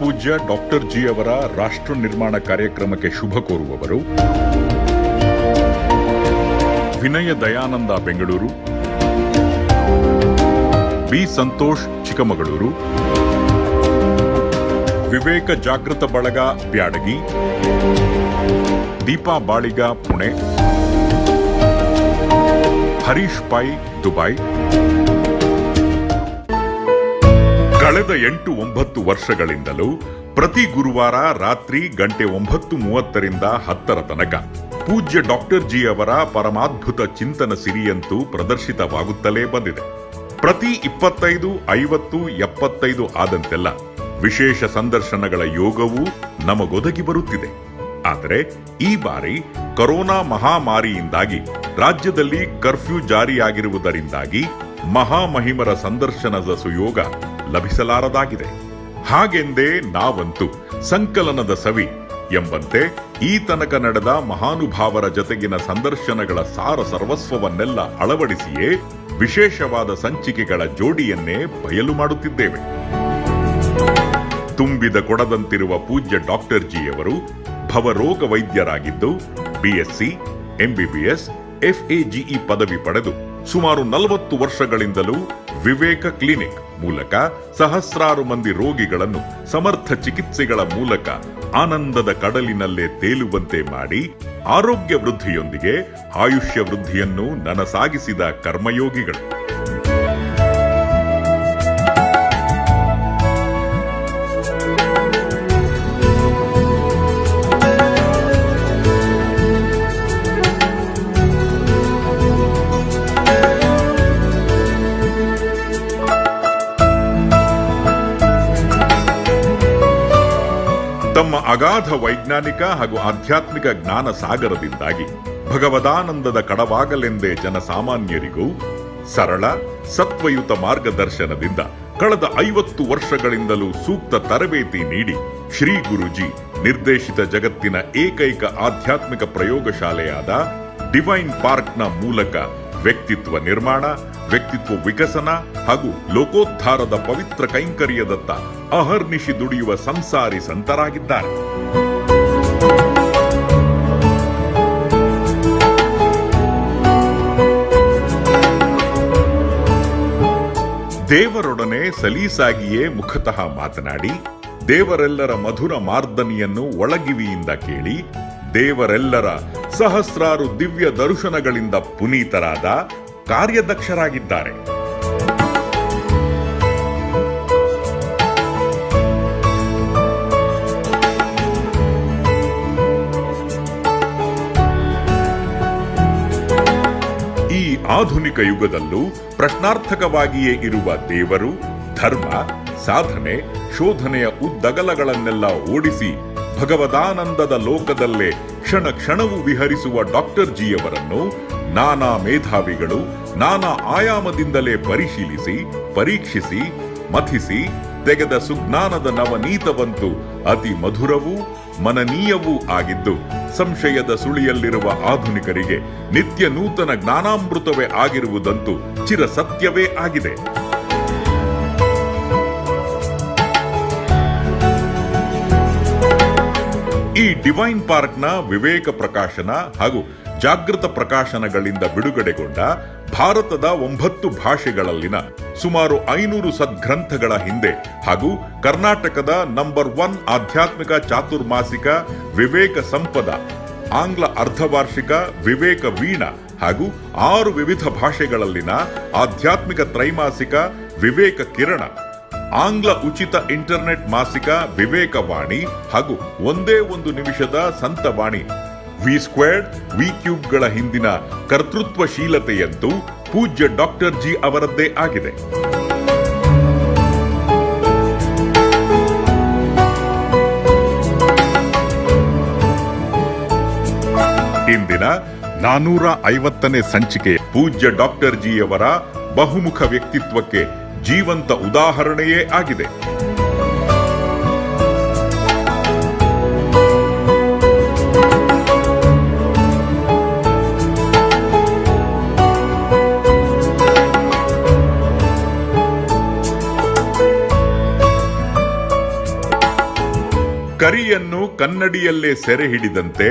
ಪೂಜ್ಯ doctor G ಅವರ ರಾಷ್ಟ್ರ ನಿರ್ಮಾಣ ಕಾರ್ಯಕ್ರಮಕ್ಕೆ ಶುಭ ಕೋರುವವರು ವಿನಯ ದಯಾನಂದ ಬೆಂಗಳೂರು, ಬಿ ಸಂತೋಷ್ ಚಿಕ್ಕಮಗಳೂರು, ವಿವೇಕ ಜಾಗೃತ ಬಳಗ ಬ್ಯಾಡಗಿ, ದೀಪಾ ಬಾಳಿಗ ಪುಣೆ, ಹರೀಶ್ ಪೈ ದುಬೈ. ಕಳೆದ 8-9 ವರ್ಷಗಳಿಂದಲೂ ಪ್ರತಿ ಗುರುವಾರ ರಾತ್ರಿ ಗಂಟೆ 9:30ರಿಂದ 10 ತನಕ ಪೂಜ್ಯ ಡಾಕ್ಟರ್ ಜಿ ಅವರ ಪರಮಾದ್ಭುತ ಚಿಂತನ ಸಿರಿಯಂತೂ ಪ್ರದರ್ಶಿತವಾಗುತ್ತಲೇ ಬಂದಿದೆ. ಪ್ರತಿ 25, 50, 75 ಆದಂತೆಲ್ಲ ವಿಶೇಷ ಸಂದರ್ಶನಗಳ ಯೋಗವೂ ನಮಗೊದಗಿ ಬರುತ್ತಿದೆ. ಆದರೆ ಈ ಬಾರಿ ಕೊರೋನಾ ಮಹಾಮಾರಿಯಿಂದಾಗಿ ರಾಜ್ಯದಲ್ಲಿ ಕರ್ಫ್ಯೂ ಜಾರಿಯಾಗಿರುವುದರಿಂದಾಗಿ ಮಹಾಮಹಿಮರ ಸಂದರ್ಶನದ ಸುಯೋಗ ಲಭಿಸಲಾರದಾಗಿದೆ. ಹಾಗೆಂದೇ ನಾವಂತೂ ಸಂಕಲನದ ಸವಿ ಎಂಬಂತೆ ಈ ತನಕ ನಡೆದ ಮಹಾನುಭಾವರ ಜತೆಗಿನ ಸಂದರ್ಶನಗಳ ಸಾರ ಸರ್ವಸ್ವವನ್ನೆಲ್ಲ ಅಳವಡಿಸಿಯೇ ವಿಶೇಷವಾದ ಸಂಚಿಕೆಗಳ ಜೋಡಿಯನ್ನೇ ಬಯಲು ಮಾಡುತ್ತಿದ್ದೇವೆ. ತುಂಬಿದ ಕೊಡದಂತಿರುವ ಪೂಜ್ಯ ಡಾಕ್ಟರ್ ಜಿ ಅವರು ಭವರೋಗ ವೈದ್ಯರಾಗಿದ್ದು ಬಿಎಸ್ಸಿ, ಎಂಬಿಬಿಎಸ್, ಎಫ್ಎಜಿಇ ಪದವಿ ಪಡೆದು ಸುಮಾರು 40 ವರ್ಷಗಳಿಂದಲೂ ವಿವೇಕ ಕ್ಲಿನಿಕ್ ಮೂಲಕ ಸಹಸ್ರಾರು ಮಂದಿ ರೋಗಿಗಳನ್ನು ಸಮರ್ಥ ಚಿಕಿತ್ಸೆಗಳ ಮೂಲಕ ಆನಂದದ ಕಡಲಿನಲ್ಲೇ ತೇಲುವಂತೆ ಮಾಡಿ ಆರೋಗ್ಯ ವೃದ್ಧಿಯೊಂದಿಗೆ ಆಯುಷ್ಯ ವೃದ್ಧಿಯನ್ನು ನನಸಾಗಿಸಿದ ಕರ್ಮಯೋಗಿಗಳು. ತಮ್ಮ ಅಗಾಧ ವೈಜ್ಞಾನಿಕ ಹಾಗೂ ಆಧ್ಯಾತ್ಮಿಕ ಜ್ಞಾನ ಸಾಗರದಿಂದಾಗಿ ಭಗವದಾನಂದದ ಕಡವಾಗಲೆಂದೇ ಜನಸಾಮಾನ್ಯರಿಗೂ ಸರಳ ಸತ್ವಯುತ ಮಾರ್ಗದರ್ಶನದಿಂದ ಕಳೆದ 50 ವರ್ಷಗಳಿಂದಲೂ ಸೂಕ್ತ ತರಬೇತಿ ನೀಡಿ ಶ್ರೀ ಗುರುಜಿ ನಿರ್ದೇಶಿತ ಜಗತ್ತಿನ ಏಕೈಕ ಆಧ್ಯಾತ್ಮಿಕ ಪ್ರಯೋಗಶಾಲೆಯಾದ ಡಿವೈನ್ ಪಾರ್ಕ್ನ ಮೂಲಕ ವ್ಯಕ್ತಿತ್ವ ನಿರ್ಮಾಣ, ವ್ಯಕ್ತಿತ್ವ ವಿಕಸನ ಹಾಗೂ ಲೋಕೋದ್ಧಾರದ ಪವಿತ್ರ ಕೈಂಕರ್ಯದತ್ತ ಅಹರ್ನಿಶಿ ದುಡಿಯುವ ಸಂಸಾರಿ ಸಂತರಾಗಿದ್ದಾರೆ. ದೇವರೊಡನೆ ಸಲೀಸಾಗಿಯೇ ಮುಖತಃ ಮಾತನಾಡಿ, ದೇವರೆಲ್ಲರ ಮಧುರ ಮಾರ್ದನಿಯನ್ನು ಒಳಗಿವಿಯಿಂದ ಕೇಳಿ, ದೇವರೆಲ್ಲರ ಸಹಸ್ರಾರು ದಿವ್ಯ ದರ್ಶನಗಳಿಂದ ಪುನೀತರಾದ ಕಾರ್ಯದಕ್ಷರಾಗಿದ್ದಾರೆ. ಈ ಆಧುನಿಕ ಯುಗದಲ್ಲೂ ಪ್ರಶ್ನಾರ್ಥಕವಾಗಿಯೇ ಇರುವ ದೇವರು, ಧರ್ಮ, ಸಾಧನೆ, ಶೋಧನೆಯ ಉದ್ದಗಲಗಳನ್ನೆಲ್ಲ ಓಡಿಸಿ ಭಗವದಾನಂದದ ಲೋಕದಲ್ಲೇ ಕ್ಷಣ ಕ್ಷಣವೂ ವಿಹರಿಸುವ ಡಾಕ್ಟರ್ ಜಿಯವರನ್ನು ನಾನಾ ಮೇಧಾವಿಗಳು ನಾನಾ ಆಯಾಮದಿಂದಲೇ ಪರಿಶೀಲಿಸಿ, ಪರೀಕ್ಷಿಸಿ, ಮಥಿಸಿ ತೆಗೆದ ಸುಜ್ಞಾನದ ನವನೀತವಂತೂ ಅತಿ ಮಧುರವೂ ಮನನೀಯವೂ ಆಗಿದ್ದು, ಸಂಶಯದ ಸುಳಿಯಲ್ಲಿರುವ ಆಧುನಿಕರಿಗೆ ನಿತ್ಯ ನೂತನ ಜ್ಞಾನಾಮೃತವೇ ಆಗಿರುವುದಂತೂ ಚಿರಸತ್ಯವೇ ಆಗಿದೆ. ಈ ಡಿವೈನ್ ಪಾರ್ಕ್ನ ವಿವೇಕ ಪ್ರಕಾಶನ ಹಾಗೂ ಜಾಗೃತ ಪ್ರಕಾಶನಗಳಿಂದ ಬಿಡುಗಡೆಗೊಂಡ ಭಾರತದ 9 ಭಾಷೆಗಳಲ್ಲಿನ ಸುಮಾರು 500 ಸದ್ಗ್ರಂಥಗಳ ಹಿಂದೆ ಹಾಗೂ ಕರ್ನಾಟಕದ ನಂಬರ್ 1 ಆಧ್ಯಾತ್ಮಿಕ ಚಾತುರ್ಮಾಸಿಕ ವಿವೇಕ ಸಂಪದ, ಆಂಗ್ಲ ಅರ್ಧವಾರ್ಷಿಕ ವಿವೇಕ ವೀಣ ಹಾಗೂ 6 ವಿವಿಧ ಭಾಷೆಗಳಲ್ಲಿನ ಆಧ್ಯಾತ್ಮಿಕ ತ್ರೈಮಾಸಿಕ ವಿವೇಕ ಕಿರಣ, ಆಂಗ್ಲ ಉಚಿತ ಇಂಟರ್ನೆಟ್ ಮಾಸಿಕ ವಿವೇಕವಾಣಿ ಹಾಗೂ ಒಂದೇ 1 ನಿಮಿಷದ ಸಂತವಾಣಿ V², V³ ಹಿಂದಿನ ಕರ್ತೃತ್ವಶೀಲತೆಯಂತೂ ಪೂಜ್ಯ ಡಾಕ್ಟರ್ ಜಿ ಅವರದ್ದೇ ಆಗಿದೆ. ಇಂದಿನ 450ನೇ ಸಂಚಿಕೆ ಪೂಜ್ಯ ಡಾಕ್ಟರ್ ಜಿಯವರ ಬಹುಮುಖ ವ್ಯಕ್ತಿತ್ವಕ್ಕೆ ಜೀವಂತ ಉದಾಹರಣೆಯೇ ಆಗಿದೆ. ಕರಿಯನ್ನು ಕನ್ನಡಿಯಲ್ಲೇ ಸೆರೆ ಹಿಡಿದಂತೆ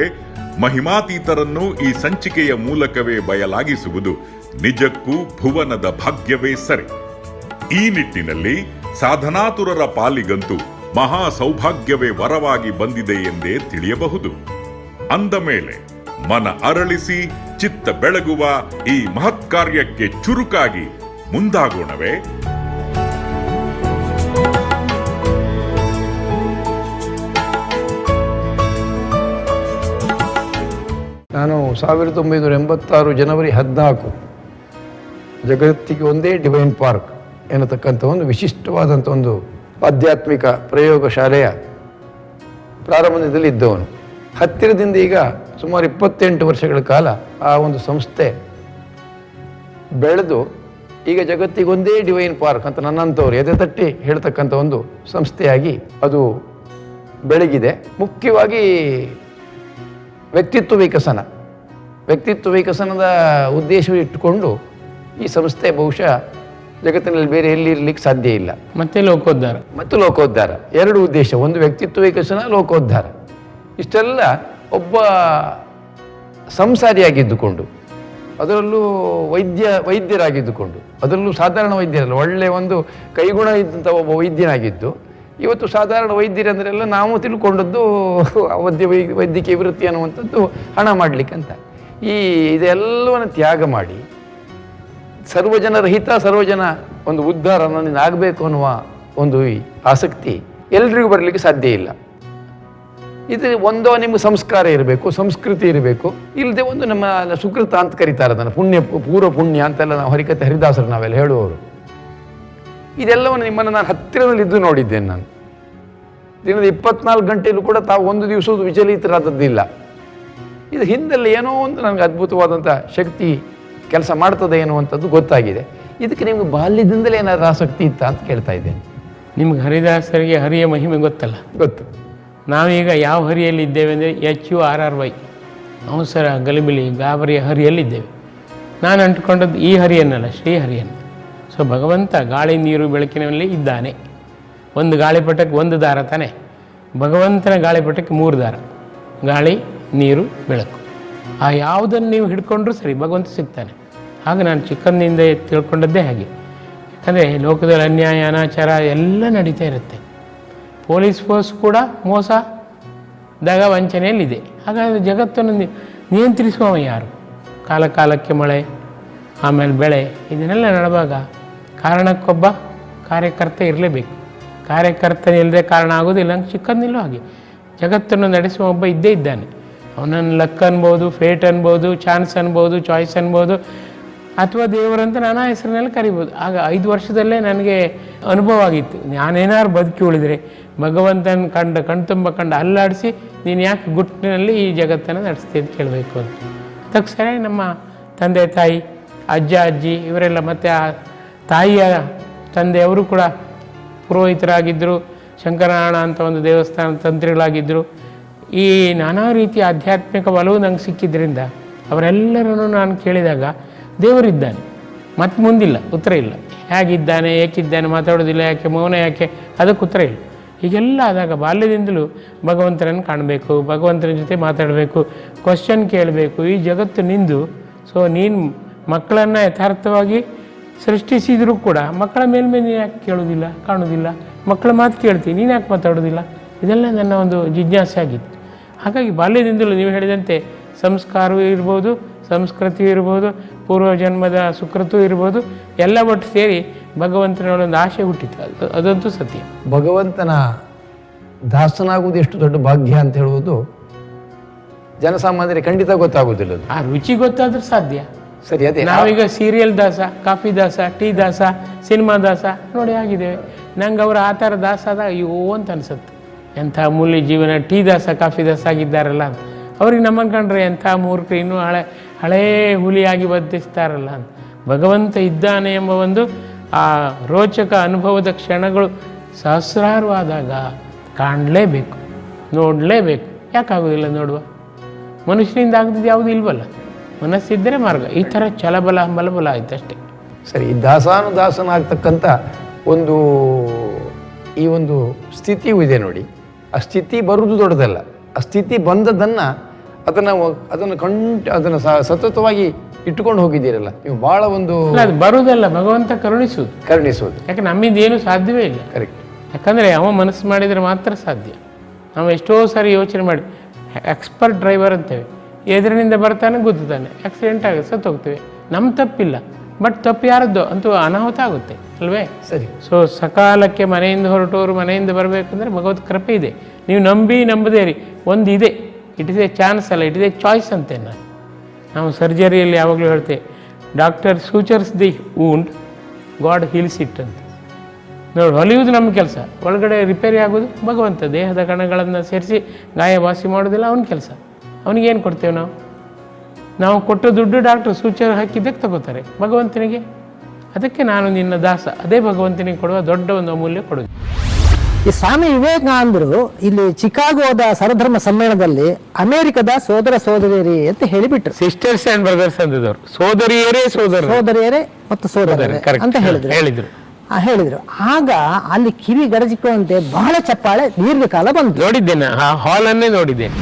ಮಹಿಮಾತೀತರನ್ನು ಈ ಸಂಚಿಕೆಯ ಮೂಲಕವೇ ಬಯಲಾಗಿಸುವುದು ನಿಜಕ್ಕೂ ಭುವನದ ಭಾಗ್ಯವೇ ಸರಿ. ಈ ನಿಟ್ಟಿನಲ್ಲಿ ಸಾಧನಾತುರರ ಪಾಲಿಗಂತೂ ಮಹಾ ಸೌಭಾಗ್ಯವೇ ವರವಾಗಿ ಬಂದಿದೆ ಎಂದೇ ತಿಳಿಯಬಹುದು. ಅಂದ ಮೇಲೆ ಮನ ಅರಳಿಸಿ ಚಿತ್ತ ಬೆಳಗುವ ಈ ಮಹತ್ ಕಾರ್ಯಕ್ಕೆ ಚುರುಕಾಗಿ ಮುಂದಾಗೋಣವೇ? ನಾನು 1986 ಜನವರಿ 14 ಜಗತ್ತಿಗೆ ಒಂದೇ ಡಿವೈನ್ ಪಾರ್ಕ್ ಎನ್ನತಕ್ಕಂಥ ಒಂದು ವಿಶಿಷ್ಟವಾದಂಥ ಒಂದು ಆಧ್ಯಾತ್ಮಿಕ ಪ್ರಯೋಗಶಾಲೆಯ ಪ್ರಾರಂಭದಲ್ಲಿ ಇದ್ದವನು. ಹತ್ತಿರದಿಂದ ಈಗ ಸುಮಾರು 28 ವರ್ಷಗಳ ಕಾಲ ಆ ಒಂದು ಸಂಸ್ಥೆ ಬೆಳೆದು ಈಗ ಜಗತ್ತಿಗೆ ಒಂದೇ ಡಿವೈನ್ ಪಾರ್ಕ್ ಅಂತ ನನ್ನಂಥವ್ರು ಎದೆ ತಟ್ಟಿ ಹೇಳ್ತಕ್ಕಂಥ ಒಂದು ಸಂಸ್ಥೆಯಾಗಿ ಅದು ಬೆಳಗಿದೆ. ಮುಖ್ಯವಾಗಿ ವ್ಯಕ್ತಿತ್ವ ವಿಕಸನದ ಉದ್ದೇಶವನ್ನು ಇಟ್ಟುಕೊಂಡು ಈ ಸಂಸ್ಥೆ ಬಹುಶಃ ಜಗತ್ತಿನಲ್ಲಿ ಬೇರೆ ಎಲ್ಲಿ ಇರಲಿಕ್ಕೆ ಸಾಧ್ಯ ಇಲ್ಲ. ಮತ್ತೆ ಲೋಕೋದ್ಧಾರ ಎರಡು ಉದ್ದೇಶ, ಒಂದು ವ್ಯಕ್ತಿತ್ವ ವಿಕಸನ, ಲೋಕೋದ್ಧಾರ. ಇಷ್ಟೆಲ್ಲ ಒಬ್ಬ ಸಂಸಾರಿಯಾಗಿದ್ದುಕೊಂಡು, ಅದರಲ್ಲೂ ವೈದ್ಯರಾಗಿದ್ದುಕೊಂಡು, ಅದರಲ್ಲೂ ಸಾಧಾರಣ ವೈದ್ಯರಲ್ಲ, ಒಳ್ಳೆಯ ಒಂದು ಕೈಗುಣ ಇದ್ದಂಥ ಒಬ್ಬ ವೈದ್ಯನಾಗಿದ್ದು, ಇವತ್ತು ಸಾಧಾರಣ ವೈದ್ಯರಂದ್ರೆಲ್ಲ ನಾವು ತಿಳ್ಕೊಂಡದ್ದು ವೈದ್ಯಕೀಯ ವೃತ್ತಿ ಅನ್ನುವಂಥದ್ದು ಹಣ ಮಾಡಲಿಕ್ಕಂತ. ಇದೆಲ್ಲವನ್ನು ತ್ಯಾಗ ಮಾಡಿ ಸರ್ವಜನರಹಿತ ಸರ್ವಜನ ಒಂದು ಉದ್ಧಾರ ನನ್ನಿಂದ ಆಗಬೇಕು ಅನ್ನುವ ಒಂದು ಆಸಕ್ತಿ ಎಲ್ರಿಗೂ ಬರಲಿಕ್ಕೆ ಸಾಧ್ಯ ಇಲ್ಲ. ಇದು ಒಂದೋ ನಿಮ್ಗೆ ಸಂಸ್ಕಾರ ಇರಬೇಕು, ಸಂಸ್ಕೃತಿ ಇರಬೇಕು, ಇಲ್ಲದೆ ಒಂದು ನಮ್ಮ ಸುಕೃತ ಅಂತ ಕರೀತಾರೆ ಅದನ್ನು, ಪೂರ್ವ ಪುಣ್ಯ ಅಂತೆಲ್ಲ ನಾವು ಹರಿಕತೆ ಹರಿದಾಸರು ನಾವೆಲ್ಲ ಹೇಳುವವರು. ಇದೆಲ್ಲವನ್ನು ನಿಮ್ಮನ್ನು ನಾನು ಹತ್ತಿರದಲ್ಲಿದ್ದು ನೋಡಿದ್ದೇನೆ. ನಾನು ದಿನದ 24 ಗಂಟೆಯಲ್ಲೂ ಕೂಡ ತಾವು ಒಂದು ದಿವಸ ವಿಚಲಿತರಾದದ್ದಿಲ್ಲ. ಇದು ಹಿಂದಲ್ಲಿ ಏನೋ ಒಂದು ನನಗೆ ಅದ್ಭುತವಾದಂಥ ಶಕ್ತಿ ಕೆಲಸ ಮಾಡ್ತದೆ ಎನ್ನುವಂಥದ್ದು ಗೊತ್ತಾಗಿದೆ. ಇದಕ್ಕೆ ನಿಮ್ಗೆ ಬಾಲ್ಯದಿಂದಲೇ ಏನಾದರೂ ಆಸಕ್ತಿ ಇತ್ತಾ ಅಂತ ಕೇಳ್ತಾ ಇದ್ದೇನೆ. ನಿಮ್ಗೆ ಹರಿದಾಸರಿಗೆ ಹರಿಯ ಮಹಿಮೆ ಗೊತ್ತಲ್ಲ? ಗೊತ್ತು. ನಾವೀಗ ಯಾವ ಹರಿಯಲ್ಲಿ ಇದ್ದೇವೆ ಅಂದರೆ HURRY ಅವಸರ ಗಲಿಬಿಲಿ ಗಾಬರಿಯ ಹರಿಯಲ್ಲಿದ್ದೇವೆ. ನಾನು ಅಂಟ್ಕೊಂಡದ್ದು ಈ ಹರಿಯನ್ನಲ್ಲ, ಶ್ರೀಹರಿಯನ್ನು. ಸೊ ಭಗವಂತ ಗಾಳಿ ನೀರು ಬೆಳಕಿನಲ್ಲಿ ಇದ್ದಾನೆ. ಒಂದು ಗಾಳಿಪಟಕ್ಕೆ ಒಂದು ದಾರ ತಾನೆ, ಭಗವಂತನ ಗಾಳಿಪಟಕ್ಕೆ 3 ದಾರ, ಗಾಳಿ ನೀರು ಬೆಳಕು. ಆ ಯಾವುದನ್ನು ನೀವು ಹಿಡ್ಕೊಂಡ್ರೂ ಸರಿ ಭಗವಂತ ಸಿಗ್ತಾನೆ. ಹಾಗೆ ನಾನು ಚಿಕ್ಕಂದಿನಿಂದ ತಿಳ್ಕೊಂಡದ್ದೇ ಹಾಗೆ. ಯಾಕಂದರೆ ಲೋಕದಲ್ಲಿ ಅನ್ಯಾಯ ಅನಾಚಾರ ಎಲ್ಲ ನಡೀತಾ ಇರುತ್ತೆ. ಪೊಲೀಸ್ ಫೋರ್ಸ್ ಕೂಡ ಮೋಸ ದಗ ವಂಚನೆಯಲ್ಲಿದೆ. ಹಾಗಾದರೆ ಜಗತ್ತನ್ನು ನಿಯಂತ್ರಿಸುವ ಯಾರು? ಕಾಲಕ್ಕೆ ಮಳೆ, ಆಮೇಲೆ ಬೆಳೆ, ಇದನ್ನೆಲ್ಲ ನಡೆವಾಗ ಕಾರಣಕ್ಕೊಬ್ಬ ಕಾರ್ಯಕರ್ತ ಇರಲೇಬೇಕು. ಕಾರ್ಯಕರ್ತನಿಲ್ಲದೆ ಕಾರಣ ಆಗೋದಿಲ್ಲ. ಹಂಗೆ ಚಿಕ್ಕಂದಿಲ್ಲೂ ಹಾಗೆ ಜಗತ್ತನ್ನು ನಡೆಸುವ ಒಬ್ಬ ಇದ್ದೇ ಇದ್ದಾನೆ. ಅವನನ್ನು ಲಕ್ ಅನ್ಬೋದು, ಫೇಟ್ ಅನ್ಬೋದು, ಚಾನ್ಸ್ ಅನ್ಬೋದು, ಚಾಯ್ಸ್ ಅನ್ಬೋದು, ಅಥವಾ ದೇವರಂತ ನಾನಾ ಹೆಸರಿನಲ್ಲಿ ಕರಿಬೋದು. ಆಗ 5 ವರ್ಷದಲ್ಲೇ ನನಗೆ ಅನುಭವ ಆಗಿತ್ತು. ನಾನೇನಾದ್ರು ಬದುಕಿ ಉಳಿದರೆ ಭಗವಂತನ ಕಣ್ತುಂಬ ಅಲ್ಲಾಡಿಸಿ ನೀನು ಯಾಕೆ ಗುಟ್ಟಿನಲ್ಲಿ ಈ ಜಗತ್ತನ್ನು ನಡೆಸ್ತೀಯ ಅಂತ ಕೇಳಬೇಕು ಅಂತ. ಅದಕ್ಕೆ ಸರಿ ನಮ್ಮ ತಂದೆ ತಾಯಿ, ಅಜ್ಜ ಅಜ್ಜಿ ಇವರೆಲ್ಲ, ಮತ್ತು ಆ ತಾಯಿಯ ತಂದೆಯವರು ಕೂಡ ಪುರೋಹಿತರಾಗಿದ್ದರು, ಶಂಕರನಾರಾಯಣ ಅಂತ ಒಂದು ದೇವಸ್ಥಾನ ತಂತ್ರಿಗಳಾಗಿದ್ದರು. ಈ ನಾನಾ ರೀತಿಯ ಆಧ್ಯಾತ್ಮಿಕ ಒಲವು ನಂಗೆ ಸಿಕ್ಕಿದ್ರಿಂದ ಅವರೆಲ್ಲರನ್ನು ನಾನು ಕೇಳಿದಾಗ ದೇವರಿದ್ದಾನೆ, ಮತ್ತು ಮುಂದಿಲ್ಲ, ಉತ್ತರ ಇಲ್ಲ. ಹೇಗಿದ್ದಾನೆ, ಏಕಿದ್ದಾನೆ, ಮಾತಾಡೋದಿಲ್ಲ ಯಾಕೆ, ಮೌನ ಯಾಕೆ, ಅದಕ್ಕೆ ಉತ್ತರ ಇಲ್ಲ. ಹೀಗೆಲ್ಲ ಆದಾಗ ಬಾಲ್ಯದಿಂದಲೂ ಭಗವಂತನನ್ನು ಕಾಣಬೇಕು, ಭಗವಂತನ ಜೊತೆ ಮಾತಾಡಬೇಕು, ಕ್ವಶನ್ ಕೇಳಬೇಕು. ಈ ಜಗತ್ತು ನಿಂದು, ಸೊ ನೀನು ಮಕ್ಕಳನ್ನು ಯಥಾರ್ಥವಾಗಿ ಸೃಷ್ಟಿಸಿದರೂ ಕೂಡ ಮಕ್ಕಳ ಮೇಲ್ಮೇಲೆ ನೀನು ಯಾಕೆ ಕೇಳೋದಿಲ್ಲ, ಕಾಣೋದಿಲ್ಲ? ಮಕ್ಕಳ ಮಾತು ಕೇಳ್ತೀನಿ, ನೀನು ಯಾಕೆ ಮಾತಾಡೋದಿಲ್ಲ? ಇದೆಲ್ಲ ನನ್ನ ಒಂದು ಜಿಜ್ಞಾಸೆ ಆಗಿತ್ತು. ಹಾಗಾಗಿ ಬಾಲ್ಯದಿಂದಲೂ ನೀವು ಹೇಳಿದಂತೆ ಸಂಸ್ಕಾರವೂ ಇರ್ಬೋದು, ಸಂಸ್ಕೃತಿ ಇರ್ಬೋದು, ಪೂರ್ವಜನ್ಮದ ಸುಕೃತೂ ಇರ್ಬೋದು, ಎಲ್ಲ ಒಟ್ಟು ಸೇರಿ ಭಗವಂತನೊಳೊಂದು ಆಸೆ ಹುಟ್ಟಿತ್ತು. ಅದಂತೂ ಸತ್ಯ. ಭಗವಂತನ ದಾಸನಾಗುವುದು ಎಷ್ಟು ದೊಡ್ಡ ಭಾಗ್ಯ ಅಂತ ಹೇಳುವುದು ಜನಸಾಮಾನ್ಯರಿಗೆ ಖಂಡಿತ ಗೊತ್ತಾಗುವುದಿಲ್ಲ. ಆ ರುಚಿ ಗೊತ್ತಾದ್ರೂ ಸಾಧ್ಯ. ಸರಿ, ಅದೇ ನಾವೀಗ ಸೀರಿಯಲ್ ದಾಸ, ಕಾಫಿ ದಾಸ, ಟೀ ದಾಸ, ಸಿನಿಮಾ ದಾಸ ನೋಡಿ ಆಗಿದ್ದೇವೆ. ನಂಗೆ ಅವರು ಆ ಥರ ದಾಸ ಆದಾಗ ಅಯ್ಯೋ ಅಂತ ಅನಿಸುತ್ತೆ. ಎಂಥ ಮೂಲ್ಯ ಜೀವನ, ಟೀ ದಾಸ ಕಾಫಿ ದಾಸ ಆಗಿದ್ದಾರಲ್ಲ ಅಂತ. ಅವ್ರಿಗೆ ನಮ್ಮನ್ನು ಕಂಡ್ರೆ ಎಂಥ ಮೂರ್ಖರು, ಇನ್ನೂ ಹಳೇ ಹುಲಿಯಾಗಿ ಬದುಕಿಸ್ತಾರಲ್ಲ ಅಂತ. ಭಗವಂತ ಇದ್ದಾನೆ ಎಂಬ ಒಂದು ಆ ರೋಚಕ ಅನುಭವದ ಕ್ಷಣಗಳು ಸಹಸ್ರಾರು ಆದಾಗ ಕಾಣಲೇಬೇಕು, ನೋಡಲೇಬೇಕು. ಯಾಕಾಗೋದಿಲ್ಲ ನೋಡುವ? ಮನುಷ್ಯನಿಂದ ಆಗದಿದ್ದು ಯಾವುದೂ ಇಲ್ವಲ್ಲ. ಮನಸ್ಸಿದ್ದರೆ ಮಾರ್ಗ. ಈ ಥರ ಛಲಬಲ ಬಲಬಲ ಆಯ್ತು ಅಷ್ಟೇ. ಸರಿ, ದಾಸಾನುದಾಸನಾಗ್ತಕ್ಕಂಥ ಒಂದು ಈ ಒಂದು ಸ್ಥಿತಿಯೂ ಇದೆ ನೋಡಿ. ಆ ಸ್ಥಿತಿ ಬರುವುದು ದೊಡ್ಡದಲ್ಲ. ಆ ಸ್ಥಿತಿ ಬಂದದ್ದನ್ನು ಅದನ್ನು ಸತತವಾಗಿ ಇಟ್ಟುಕೊಂಡು ಹೋಗಿದ್ದೀರಲ್ಲ ನೀವು, ಭಾಳ ಒಂದು ಅದು ಬರುವುದಲ್ಲ, ಭಗವಂತ ಕರುಣಿಸುವುದು. ಯಾಕೆ ನಮ್ಮಿಂದ ಏನು ಸಾಧ್ಯವೇ ಇಲ್ಲ. ಕರೆಕ್ಟ್. ಯಾಕಂದರೆ ಅವ ಮನಸ್ಸು ಮಾಡಿದರೆ ಮಾತ್ರ ಸಾಧ್ಯ. ನಾವು ಎಷ್ಟೋ ಸಾರಿ ಯೋಚನೆ ಮಾಡಿ, ಎಕ್ಸ್ಪರ್ಟ್ ಡ್ರೈವರ್ ಅಂತೇವೆ, ಎದುರಿನಿಂದ ಬರ್ತಾನೆ ಗುದ್ದುತ್ತಾನೆ, ಆಕ್ಸಿಡೆಂಟ್ ಆಗುತ್ತೆ, ಸತ್ತು ಹೋಗ್ತೇವೆ. ನಮ್ಮ ತಪ್ಪಿಲ್ಲ, ಬಟ್ ತಪ್ಪು ಯಾರದ್ದು ಅಂತೂ ಅನಾಹುತ ಆಗುತ್ತೆ ಅಲ್ವೇ? ಸರಿ. ಸೊ ಸಕಾಲಕ್ಕೆ ಮನೆಯಿಂದ ಹೊರಟೋರು ಮನೆಯಿಂದ ಬರಬೇಕಂದ್ರೆ ಭಗವತ್ ಕೃಪೆ ಇದೆ. ನೀವು ನಂಬದೇ ರೀ, ಒಂದು ಇದೆ, ಇಟ್ ಇಸ್ ಎ ಚಾನ್ಸ್ ಅಲ್ಲ, ಇಟ್ ಇಸ್ ಎ ಚಾಯ್ಸ್ ಅಂತೇನೆ ನಾವು ಸರ್ಜರಿಯಲ್ಲಿ ಯಾವಾಗಲೂ ಹೇಳ್ತೇವೆ, doctor sutures the wound, god heels it ಅಂತ. ನೋಡಿ, ಹೊಲಿಯುವುದು ನಮ್ಮ ಕೆಲಸ, ಒಳಗಡೆ ರಿಪೇರಿ ಆಗೋದು ಭಗವಂತ. ದೇಹದ ಕಣಗಳನ್ನು ಸೇರಿಸಿ ಗಾಯ ವಾಸಿ ಮಾಡೋದಿಲ್ಲ ಅವನ ಕೆಲಸ. ಅವನಿಗೇನು ಕೊಡ್ತೇವೆ ನಾವು ಕೊಟ್ಟ ದುಡ್ಡು ಡಾಕ್ಟ್ರು ಸೂಚರ್ ಹಾಕಿದ್ದಕ್ಕೆ ತಗೋತಾರೆ ಭಗವಂತನಿಗೆ. ಅದಕ್ಕೆ ನಾನು ನಿನ್ನ ದಾಸ, ಅದೇ ಭಗವಂತನಿಗೆ ಕೊಡುವ ದೊಡ್ಡ ಒಂದು ಅಮೂಲ್ಯ ಕೊಡುಗೆ. ಈ ಸ್ವಾಮಿ ವಿವೇಕಾನಂದರು ಇಲ್ಲಿ ಚಿಕಾಗೋದ ಸರ್ವಧರ್ಮ ಸಮ್ಮೇಳನದಲ್ಲಿ ಅಮೆರಿಕದ ಸೋದರ ಸೋದರಿಯರಿ ಅಂತ ಹೇಳಿಬಿಟ್ರು. ಸಿಸ್ಟರ್ಸ್ ಅಂಡ್ ಬ್ರದರ್ಸ್ ಅಂದಿದ್ದವರು, ಸೋದರಿಯರೇ ಮತ್ತು ಸೋದರರೇ ಅಂತ ಹೇಳಿದ್ರು. ಆಗ ಅಲ್ಲಿ ಕಿವಿ ಗರಜಿಸುವಂತೆ ಬಹಳ ಚಪ್ಪಾಳೆ ದೀರ್ಘಕಾಲ ಬಂತು. ನೋಡಿದ್ದೇನೆ, ಆ ಹಾಲನ್ನೇ ನೋಡಿದ್ದೇನೆ.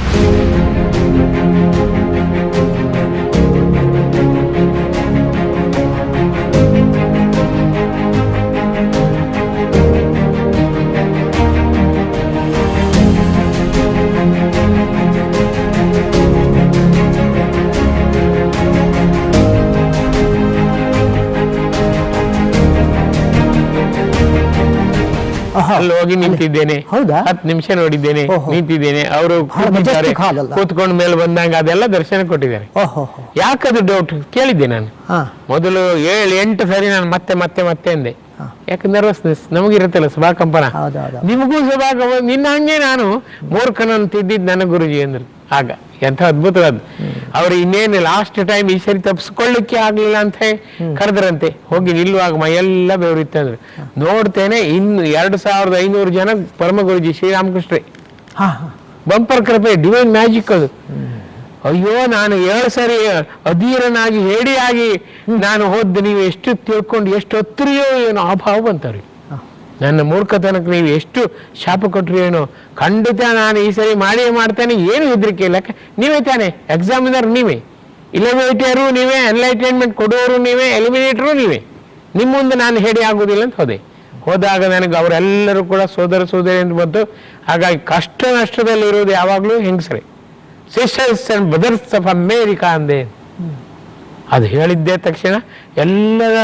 ಅಲ್ಲಿ ಹೋಗಿ ನಿಂತಿದ್ದೇನೆ, 10 ನಿಮಿಷ ನೋಡಿದ್ದೇನೆ, ನಿಂತಿದ್ದೇನೆ. ಅವರು ಕೂತ್ಕೊಂಡ ಮೇಲೆ ಬಂದಾಗ ಅದೆಲ್ಲ ದರ್ಶನ ಕೊಟ್ಟಿದ್ದಾರೆ. ಯಾಕದು ಡೌಟ್ ಕೇಳಿದ್ದೆ ನಾನು ಮೊದಲು 7-8 ಸಾರಿ ನಾನು ಮತ್ತೆ ಮತ್ತೆ ಮತ್ತೆ ಅಂದೆ. ಯಾಕೆ ನರ್ವಸ್ನೆಸ್ ನಮಗಿರುತ್ತಲ್ಲ, ಸಭಾಕಂಪನ. ನಿಮಗೂ ಸಭಾಕಂಪನ. ನಿನ್ನ ಹಂಗೆ ನಾನು ಮೂರ್ಖನಂತಿದ್ದಿದ್ದು ನನ್ನ ಗುರುಜಿ ಅಂದ್ರು. ಆಗ ಎಂಥ ಅದ್ಭುತವಾದ, ಅವ್ರು ಇನ್ನೇನು ಲಾಸ್ಟ್ ಟೈಮ್ ಈ ಸರಿ ತಪ್ಪಿಸ್ಕೊಳ್ಳಿಕ್ಕೆ ಆಗ್ಲಿಲ್ಲ ಅಂತ ಕರೆದ್ರಂತೆ. ಹೋಗಿ ನಿಲ್ಲುವಾಗ ಮೈಯೆಲ್ಲ ಬೆವರಿತ್ತಂದ್ರು. ನೋಡ್ತೇನೆ ಇನ್ನು 2500 ಜನ ಪರಮ ಗುರುಜಿ ಶ್ರೀರಾಮಕೃಷ್ಣರೇ. ಬಂಪರ್ ಕೃಪೆ, ಡಿವೈನ್ ಮ್ಯಾಜಿಕ್ ಅದು. ಅಯ್ಯೋ, ನಾನು 7 ಸಾರಿ ಅಧೀರನಾಗಿ ಹೇಡಿಯಾಗಿ ನಾನು ಹೋದ್ದು, ನೀವು ಎಷ್ಟು ತಿಳ್ಕೊಂಡು ಎಷ್ಟು ಹತ್ತಿರಿಯೋ ಏನೋ ಆ ಭಾವ ಬಂತವ್ರಿಗೆ. ನನ್ನ ಮೂರ್ಖತನಕ್ಕೆ ನೀವು ಎಷ್ಟು ಶಾಪ ಕೊಟ್ಟರು ಏನೋ. ಖಂಡಿತ ನಾನು ಈ ಸರಿ ಮಾಡ್ತೇನೆ, ಏನು ಹೆದರಿಕೆ ಇಲ್ಲ. ನೀವೇ ತಾನೆ ಎಕ್ಸಾಮಿನರ್, ನೀವೇ ಇಲಿಮಿನೇಟರು ನೀವೇ, ಎನ್ಲೈಟೈನ್ಮೆಂಟ್ ಕೊಡುವವರು ನೀವೇ, ಎಲಿಮಿನೇಟರು ನೀವೇ. ನಿಮ್ಮ ಮುಂದೆ ನಾನು ಹೇಳಿ ಆಗುವುದಿಲ್ಲ ಅಂತ ಹೋದಾಗ ನನಗೆ ಅವರೆಲ್ಲರೂ ಕೂಡ ಸೋದರ ಸೋದರಿ ಅಂತ ಬಂತು. ಹಾಗಾಗಿ ಕಷ್ಟ ನಷ್ಟದಲ್ಲಿ ಇರೋದು ಯಾವಾಗಲೂ ಹೆಂಗಸರೇ. Sisters and brothers of America ಅಂದೆ. ಅದು ಹೇಳಿದ್ದೇ ತಕ್ಷಣ ಎಲ್ಲರ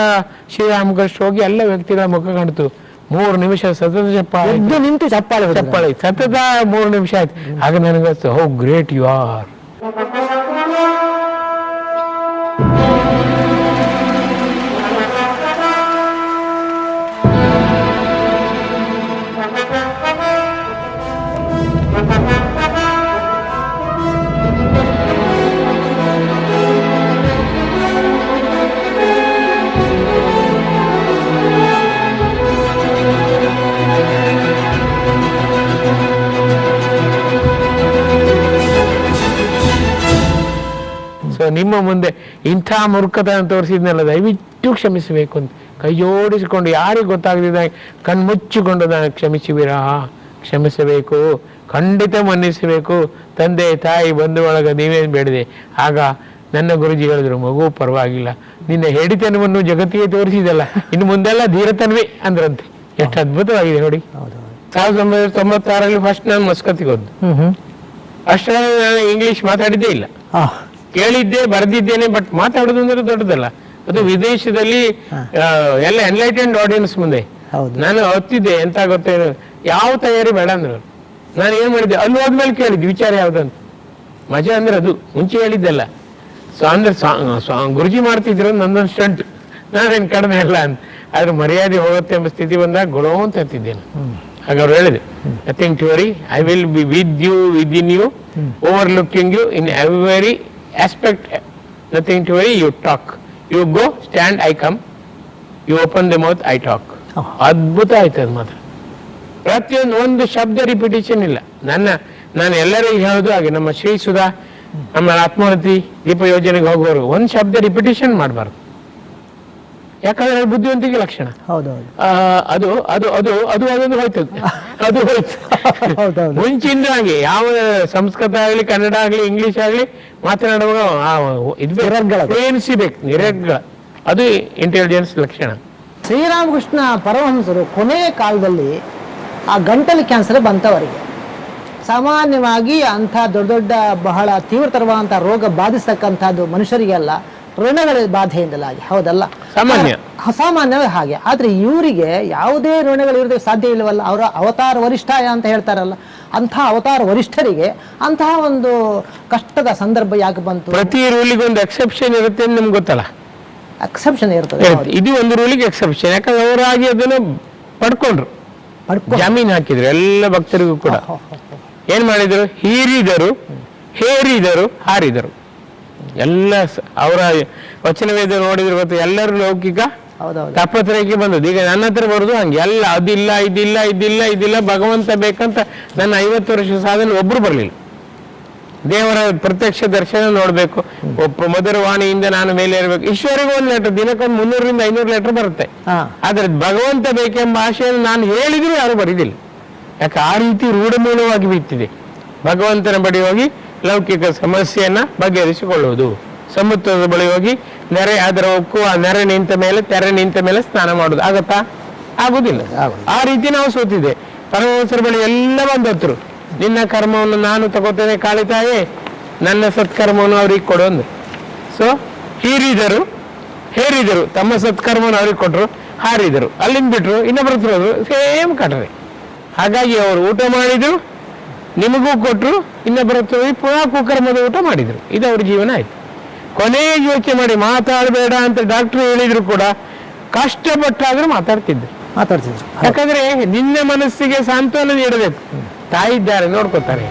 ಶ್ರೀರಾಮಕೃಷ್ಣ ಹೋಗಿ ಎಲ್ಲ ವ್ಯಕ್ತಿಗಳ ಮುಖ ಕಾಣ್ತು. 3 ನಿಮಿಷ ಸತತ ಚಪ್ಪಾಳೆ, ಸತತ 3 ನಿಮಿಷ ಆಯ್ತು. ಆಗ ನನಗೆ ಹೌ ಗ್ರೇಟ್ ಯು ಆರ್. ನಿಮ್ಮ ಮುಂದೆ ಇಂಥ ಮೂರ್ಖತನ ತೋರಿಸಿದ್ನಲ್ಲ, ದಯವಿಟ್ಟು ಕ್ಷಮಿಸಬೇಕು ಅಂತ ಕೈ ಜೋಡಿಸಿಕೊಂಡು, ಯಾರಿಗೆ ಗೊತ್ತಾಗದಿದ್ದ ಕಣ್ಮುಚ್ಚಿಕೊಂಡು ನಾನು ಕ್ಷಮಿಸಬೇಕು, ಖಂಡಿತ ಮನ್ನಿಸಬೇಕು. ತಂದೆ ತಾಯಿ ಬಂಧು ಒಳಗ ನೀವೇನು ಬೇಡಿದೆ. ಆಗ ನನ್ನ ಗುರುಜಿ ಹೇಳಿದ್ರು, ಮಗು ಪರವಾಗಿಲ್ಲ, ನಿನ್ನ ಹೇಡಿತನವನ್ನು ಜಗತ್ತಿಗೆ ತೋರಿಸಿದಲ್ಲ, ಇನ್ನು ಮುಂದೆಲ್ಲ ಧೀರತನವೇ ಅಂದ್ರಂತೆ. ಎಷ್ಟು ಅದ್ಭುತವಾಗಿದೆ ನೋಡಿ. 1996 ಫಸ್ಟ್ ನಾನು ಮಸ್ಕತ್ತಿಗೆ ಹೋದ್ದು. ಅಷ್ಟರಲ್ಲಿ ನಾನು ಇಂಗ್ಲಿಷ್ ಮಾತಾಡಿದ್ದೇ ಇಲ್ಲ, ಕೇಳಿದ್ದೆ, ಬರೆದಿದ್ದೇನೆ, ಬಟ್ ಮಾತಾಡೋದು ಅಂದ್ರೆ ದೊಡ್ಡದಲ್ಲ. ಅದು ವಿದೇಶದಲ್ಲಿ ಎಲ್ಲ ಎನ್ಲೈಟೆಂಡ್ ಆಡಿಯನ್ಸ್ ಮುಂದೆ ನಾನು ಹೊತ್ತಿದ್ದೆ. ಎಂತ ಗೊತ್ತೇನು, ಯಾವ ತಯಾರಿ ಬೇಡ ಅಂದ್ರು. ನಾನು ಏನ್ ಮಾಡಿದ್ದೆ, ಅಲ್ಲಿ ಹೋದ್ಮೇಲೆ ಕೇಳಿದ್ದೆ ವಿಚಾರ ಯಾವ್ದಂತ. ಮಜಾ ಅಂದ್ರೆ ಅದು ಮುಂಚೆ ಹೇಳಿದ್ದೆಲ್ಲ. ಸೊ ಅಂದ್ರೆ ಗುರುಜಿ ಮಾಡ್ತಿದ್ರು, ನಂದೊಂದು ಸ್ಟಂಟ್, ನಾನೇನು ಕಡಿಮೆ ಅಲ್ಲ ಅಂತ. ಆದ್ರೆ ಮರ್ಯಾದೆ ಹೋಗುತ್ತೆ ಎಂಬ ಸ್ಥಿತಿ ಬಂದಾಗ ಗೊಳೋ ಅಂತ ಎತ್ತಿದ್ದೇನೆ. ಆಗ ಅವ್ರು ಹೇಳಿದೆ, nothing to worry, I will be with you, within you, overlooking you in every aspect. Nothing to worry, you talk, you go, stand, I come, you open the mouth, I talk. ಅದ್ಭುತ ಆಯ್ತು ಅದು ಮಾತ್ರ. ಪ್ರತಿಯೊಂದು ಒಂದು ಶಬ್ದ repetition ಇಲ್ಲ. ನಾನು ಎಲ್ಲರಿಗೂ ಹೇಳೋದು ಹಾಗೆ, ನಮ್ಮ ಶ್ರೀ ಸುಧಾ, ನಮ್ಮ ಆತ್ಮೋನ್ನತಿ ದೀಪ ಯೋಜನೆಗೆ ಹೋಗುವವರು ಒಂದು ಶಬ್ದ ರಿಪಿಟೇಷನ್ ಮಾಡಬಾರ್ದು. ಯಾಕಂದ್ರೆ ಬುದ್ಧಿವಂತಿಕೆ ಲಕ್ಷಣ. ಅದು ಹೋಯ್ತು, ಅದು ಹೋಯ್ತು. ಹೌದೌದು. ಮುಂಚಿಂದ ಹಾಗೆ ಯಾವ ಸಂಸ್ಕೃತ ಆಗಲಿ ಕನ್ನಡ ಆಗಲಿ ಇಂಗ್ಲಿಷ್ ಆಗಲಿ ಮಾತನಾಡುವಾಗ ಬೇಕು ನಿರರ್ಗಳ, ಅದು ಇಂಟೆಲಿಜೆನ್ಸ್ ಲಕ್ಷಣ. ಶ್ರೀರಾಮಕೃಷ್ಣ ಪರಮಹಂಸರು ಕೊನೆಯ ಕಾಲದಲ್ಲಿ ಆ ಗಂಟಲು ಕ್ಯಾನ್ಸರ್ ಬಂತವರಿಗೆ. ಸಾಮಾನ್ಯವಾಗಿ ಅಂಥ ದೊಡ್ಡ ದೊಡ್ಡ ಬಹಳ ತೀವ್ರತರವಾದಂಥ ರೋಗ ಬಾಧಿಸ್ತಕ್ಕಂಥದ್ದು ಮನುಷ್ಯರಿಗೆಲ್ಲ ಋಣಗಳ ಬಾಧೆಯಿಂದಲಾಗಿ, ಹೌದಲ್ಲ? ಸಾಮಾನ್ಯವಾಗಿ ಹಾಗೆ. ಆದರೆ ಇವರಿಗೆ ಯಾವುದೇ ಋಣಗಳು ಇರೋದಕ್ಕೆ ಸಾಧ್ಯ ಇಲ್ಲವಲ್ಲ. ಅವರ ಅವತಾರ ವರಿಷ್ಠ ಅಂತ ಹೇಳ್ತಾರಲ್ಲ, ಅಂಥ ಅವತಾರ ವರಿಷ್ಠರಿಗೆ ಅಂತಹ ಒಂದು ಕಷ್ಟದ ಸಂದರ್ಭ ಯಾಕೆ ಬಂತು? ಪ್ರತಿ ರೂಲಿಗೆ ಒಂದು ಎಕ್ಸೆಪ್ಷನ್ ಇರುತ್ತೆ ಅಂತ ನಿಮ್ಗೆ ಗೊತ್ತಲ್ಲ. ಎಕ್ಸೆಪ್ಷನ್ ಇರ್ತದೆ. ಇದು ಒಂದು ರೂಲಿಗೆ ಎಕ್ಸೆಪ್ಷನ್, ಯಾಕಂದ್ರೆ ಅವರಾಗಿ ಅದನ್ನು ಪಡ್ಕೊಂಡ್ರು, ಜಾಮೀನು ಹಾಕಿದ್ರು ಎಲ್ಲ ಭಕ್ತರಿಗೂ ಕೂಡ. ಏನ್ ಮಾಡಿದ್ರು? ಹೀರಿದರು, ಹೇರಿದರು, ಹಾರಿದರು. ಎಲ್ಲ ಅವರ ವಚನವೇದ ನೋಡಿದ್ರೆ ಗೊತ್ತು, ಎಲ್ಲರೂ ಲೌಕಿಕ ತಾಪತ್ರಯಕ್ಕೆ ಬಂದದ್ದು. ಈಗ ನನ್ನ ಹತ್ರ ಬರುದು ಹಂಗೆ, ಎಲ್ಲ ಅದಿಲ್ಲ ಇದಿಲ್ಲ ಇದಿಲ್ಲ ಇದಿಲ್ಲ ಭಗವಂತ ಬೇಕಂತ ನನ್ನ 50 ವರ್ಷ ಸಾಧನೆ ಒಬ್ರು ಬರಲಿಲ್ಲ. ದೇವರ ಪ್ರತ್ಯಕ್ಷ ದರ್ಶನ ನೋಡ್ಬೇಕು, ಮಧುರ ವಾಣಿಯಿಂದ ನಾನು ಮೇಲೆ ಇರಬೇಕು. ಈಶ್ವರಿಗೆ ಒಂದು ಲೆಟರ್, ದಿನಕ್ಕೊಂದು 300ರಿಂದ 500 ಲೆಟರ್ ಬರುತ್ತೆ. ಆದ್ರೆ ಭಗವಂತ ಬೇಕೆಂಬ ಆಶೆಯನ್ನು ನಾನು ಹೇಳಿದ್ರು ಯಾರು ಬರೀದಿಲ್ಲ. ಯಾಕೆ? ಆ ರೀತಿ ರೂಢಮೂಲವಾಗಿ ಬಿತ್ತಿದೆ. ಭಗವಂತನ ಬಳಿ ಹೋಗಿ ಲೌಕಿಕ ಸಮಸ್ಯೆಯನ್ನ ಬಗೆಹರಿಸಿಕೊಳ್ಳುವುದು, ಸಮುದ್ರದ ಬಳಿ ಹೋಗಿ ನೆರೆ ಅದರ ಉಕ್ಕು, ಆ ನೆರೆ ನಿಂತ ಮೇಲೆ ತೆರೆ ನಿಂತ ಮೇಲೆ ಸ್ನಾನ ಮಾಡುದು ಆಗತ್ತಾ? ಆಗುದಿಲ್ಲ. ಆ ರೀತಿ ನಾವು ಸೋತಿದೆ. ಪರಮಹಂಸರ ಬಳಿ ಎಲ್ಲ ಬಂದತ್ರು, ನಿನ್ನ ಕರ್ಮವನ್ನು ನಾನು ತಗೋತೇನೆ ಕಾಳಿತಾಯೇ, ನನ್ನ ಸತ್ಕರ್ಮವನ್ನು ಅವ್ರಿಗೆ ಕೊಡು ಅಂದ್ರು. ಸೊ ಹೀರಿದರು, ಹೇರಿದರು, ತಮ್ಮ ಸತ್ಕರ್ಮವನ್ನು ಅವ್ರಿಗೆ ಕೊಟ್ಟರು, ಹಾರಿದರು, ಅಲ್ಲಿಂದ ಬಿಟ್ರು, ಇನ್ನೊಬ್ಬರ ಹತ್ರ ಹೋದ್ರು, ಸೇಮ್ ಕಟ್ರೆ. ಹಾಗಾಗಿ ಅವರು ಊಟ ಮಾಡಿದ್ರು, ನಿಮಗೂ ಕೊಟ್ಟರು, ಇನ್ನೊಬ್ಬರ ಹತ್ರ ಹೋಗಿ ಪುನಃ ಕುಕರ್ಮದ ಊಟ ಮಾಡಿದ್ರು. ಇದು ಅವ್ರ ಜೀವನ ಆಯ್ತು. ಕೊನೆಗೆ ಯೋಚನೆ ಮಾಡಿ ಮಾತಾಡಬೇಡ ಅಂತ ಡಾಕ್ಟರ್ ಹೇಳಿದ್ರು ಕೂಡ ಕಷ್ಟಪಟ್ಟಾದ್ರೂ ಮಾತಾಡ್ತಿದ್ರು. ಯಾಕಂದ್ರೆ ನಿನ್ನ ಮನಸ್ಸಿಗೆ ಸಾಂತ್ವನ ನೀಡಬೇಕು. ತಾಯಿ ಇದ್ದಾರೆ, ನೋಡ್ಕೋತಾರೆ.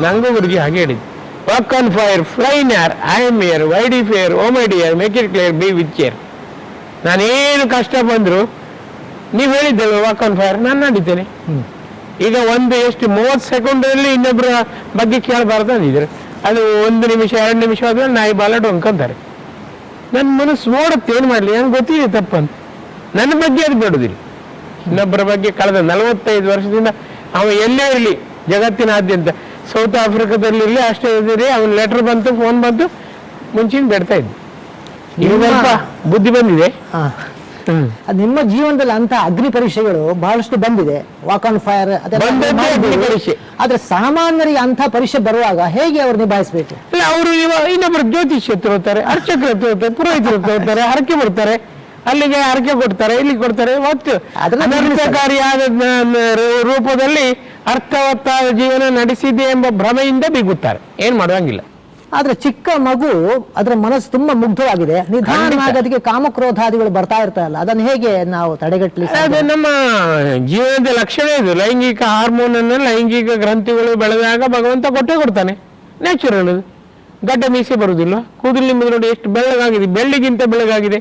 ನಂಗೂ ಗುರುಜಿ ಹಾಗೆ ಹೇಳಿದ್ದು, walk on fire, fly in air, I am here, why do fear, O my dear, make it clear, be with care. ನಾನೇನು ಕಷ್ಟ ಬಂದ್ರು ನೀವು ಹೇಳಿದ್ದಲ್ವ ವಾಕ್ ಆನ್ ಫೈರ್, ನಾನು ನಡೀತೇನೆ. ಈಗ ಎಷ್ಟು 30 ಸೆಕೆಂಡಲ್ಲಿ ಇನ್ನೊಬ್ಬರ ಬಗ್ಗೆ ಕೇಳಬಾರ್ದು ಅಂದಿದ್ರು. ಅದು 1 ನಿಮಿಷ 2 ನಿಮಿಷ ಆದ್ಮೇಲೆ ನಾಯಿ ಬಾಲ ಡೊಂಕಂತಾರೆ. ನನ್ನ ಮನಸ್ಸು ನೋಡುತ್ತೆ, ಏನು ಮಾಡಲಿ, ನಂಗೆ ಗೊತ್ತಿದೆ ತಪ್ಪಂತ. ನನ್ನ ಬಗ್ಗೆ ಅದು ಬೇಡುದಿಲ್ಲ. ಇನ್ನೊಬ್ಬರ ಬಗ್ಗೆ ಕಳೆದ 45 ವರ್ಷದಿಂದ ಅವ ಎಲ್ಲೇ ಇರಲಿ ಜಗತ್ತಿನಾದ್ಯಂತ, ಸೌತ್ ಆಫ್ರಿಕಾದಲ್ಲಿರಲಿ, ಆಸ್ಟ್ರೇಲಿಯಾದಲ್ಲಿ ಅವನ ಲೆಟರ್ ಬಂತು, ಫೋನ್ ಬಂತು, ಮುಂಚಿನ ಬೇಡ್ತಾ ಇದ್ದೆ. ಈಗ ಸ್ವಲ್ಪ ಬುದ್ಧಿ ಬಂದಿದೆ. ನಿಮ್ಮ ಜೀವನದಲ್ಲಿ ಅಂತ ಅಗ್ನಿ ಪರೀಕ್ಷೆಗಳು ಬಹಳಷ್ಟು ಬಂದಿದೆ. ವಾಕ್ ಆನ್ ಫೈರ್ ಪರೀಕ್ಷೆ. ಆದ್ರೆ ಸಾಮಾನ್ಯರಿಗೆ ಅಂತ ಪರೀಕ್ಷೆ ಬರುವಾಗ ಹೇಗೆ ಅವ್ರು ನಿಭಾಯಿಸಬೇಕು? ಅವರು ಇನ್ನೊಬ್ಬರು ಜ್ಯೋತಿಷ್ಯ ತಗೋತಾರೆ, ಅರ್ಚಕರು ತಗೋತಾರೆ, ಪುರೋಹಿತರು ತಗೋತಾರೆ, ಹರಕೆ ಬರ್ತಾರೆ, ಅಲ್ಲಿಗೆ ಹರಕೆ ಕೊಡ್ತಾರೆ, ಇಲ್ಲಿ ಕೊಡ್ತಾರೆ. ಮತ್ತು ಅನರ್ಥಕಾರಿಯಾದ ರೂಪದಲ್ಲಿ ಅರ್ಥವತ್ತಾದ ಜೀವನ ನಡೆಸಿದೆ ಎಂಬ ಭ್ರಮೆಯಿಂದ ಬಿಗುತ್ತಾರೆ. ಏನ್ ಮಾಡುವಂಗಿಲ್ಲ. ಆದ್ರೆ ಚಿಕ್ಕ ಮಗು ಅದರ ಮನಸ್ಸು ತುಂಬಾ ಮುಗ್ಧವಾಗಿದೆ, ನಿಧಾನವಾಗಿ ಅದಕ್ಕೆ ಕಾಮಕ್ರೋಧಾದಿಗಳು ಬರ್ತಾ ಇರ್ತಾರಲ್ಲ, ಅದನ್ನು ಹೇಗೆ ನಾವು ತಡೆಗಟ್ಟಲಿ? ಅದು ನಮ್ಮ ಜೀವನದ ಲಕ್ಷಣ. ಇದು ಲೈಂಗಿಕ ಹಾರ್ಮೋನ್ ಅನ್ನು, ಲೈಂಗಿಕ ಗ್ರಂಥಿಗಳು ಬೆಳೆದಾಗ ಭಗವಂತ ಕೊಟ್ಟೇ ಕೊಡ್ತಾನೆ. ನ್ಯಾಚುರಲ್ ಅದು. ಗಡ್ಡ ಮೀಸೆ ಬರುವುದಿಲ್ಲ, ಕೂದಲು ನಿಮ್ಮದು ನೋಡಿ ಎಷ್ಟು ಬೆಳ್ಳಗಾಗಿದೆ, ಬೆಳ್ಳಿಗಿಂತ ಬೆಳಗಾಗಿದೆ.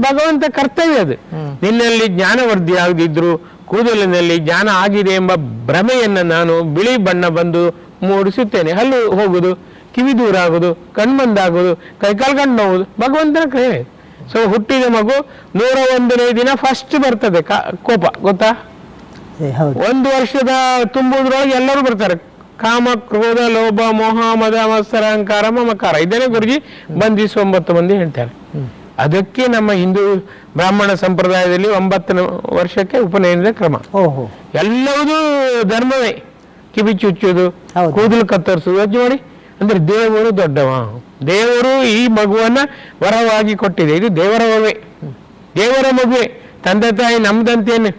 ಭಗವಂತ ಕರ್ತವ್ಯ ಅದು. ನಿನ್ನಲ್ಲಿ ಜ್ಞಾನವರ್ಧಿ ಆಗದಿದ್ರು ಕೂದಲಿನಲ್ಲಿ ಜ್ಞಾನ ಆಗಿದೆ ಎಂಬ ಭ್ರಮೆಯನ್ನ ನಾನು ಬಿಳಿ ಬಣ್ಣ ಬಂದು ಮೂಡಿಸುತ್ತೇನೆ. ಹಲ್ಲು ಹೋಗುದು, ಕಿವಿ ದೂರ ಆಗುದು, ಕಣ್ಮಂದಾಗುದು, ಕೈಕಾಲು ಕಣ್ಣು ನೋವುದು ಭಗವಂತನ ಕ್ರಿಯೆ. ಸೊ ಹುಟ್ಟಿದ ಮಗು 101ನೇ ದಿನ ಫಸ್ಟ್ ಬರ್ತದೆ ಕೋಪ, ಗೊತ್ತಾ? 1 ವರ್ಷದ ತುಂಬುವುದ್ರೊಳಗೆ ಎಲ್ಲರೂ ಬರ್ತಾರೆ. ಕಾಮ, ಕ್ರೋಧ, ಲೋಭ, ಮೋಹ, ಮದ, ಮತ್ಸರ, ಅಹಂಕಾರ, ಮಮಕಾರ. ಇದನ್ನೇ ಗುರುಜಿ ಬಂಧಿಸಿ 9 ಮಂದಿ ಹೇಳ್ತಾರೆ. ಅದಕ್ಕೆ ನಮ್ಮ ಹಿಂದೂ ಬ್ರಾಹ್ಮಣ ಸಂಪ್ರದಾಯದಲ್ಲಿ 9ನೇ ವರ್ಷಕ್ಕೆ ಉಪನಯನದ ಕ್ರಮ. ಎಲ್ಲವೂ ಧರ್ಮವೇ. ಕಿವಿ ಚುಚ್ಚುವುದು, ಕೂದಲು ಕತ್ತರಿಸುವುದು, ಯೋಚನೆ ಮಾಡಿ. ಅಂದ್ರೆ ದೇವರು ದೊಡ್ಡವ. ದೇವರು ಈ ಮಗುವನ್ನ ವರವಾಗಿ ಕೊಟ್ಟಿದೆ. ಇದು ದೇವರ ಮಗುವೆ, ದೇವರ ಮಗುವೆ. ತಂದೆ ತಾಯಿ ನಮ್ದಂತೇನು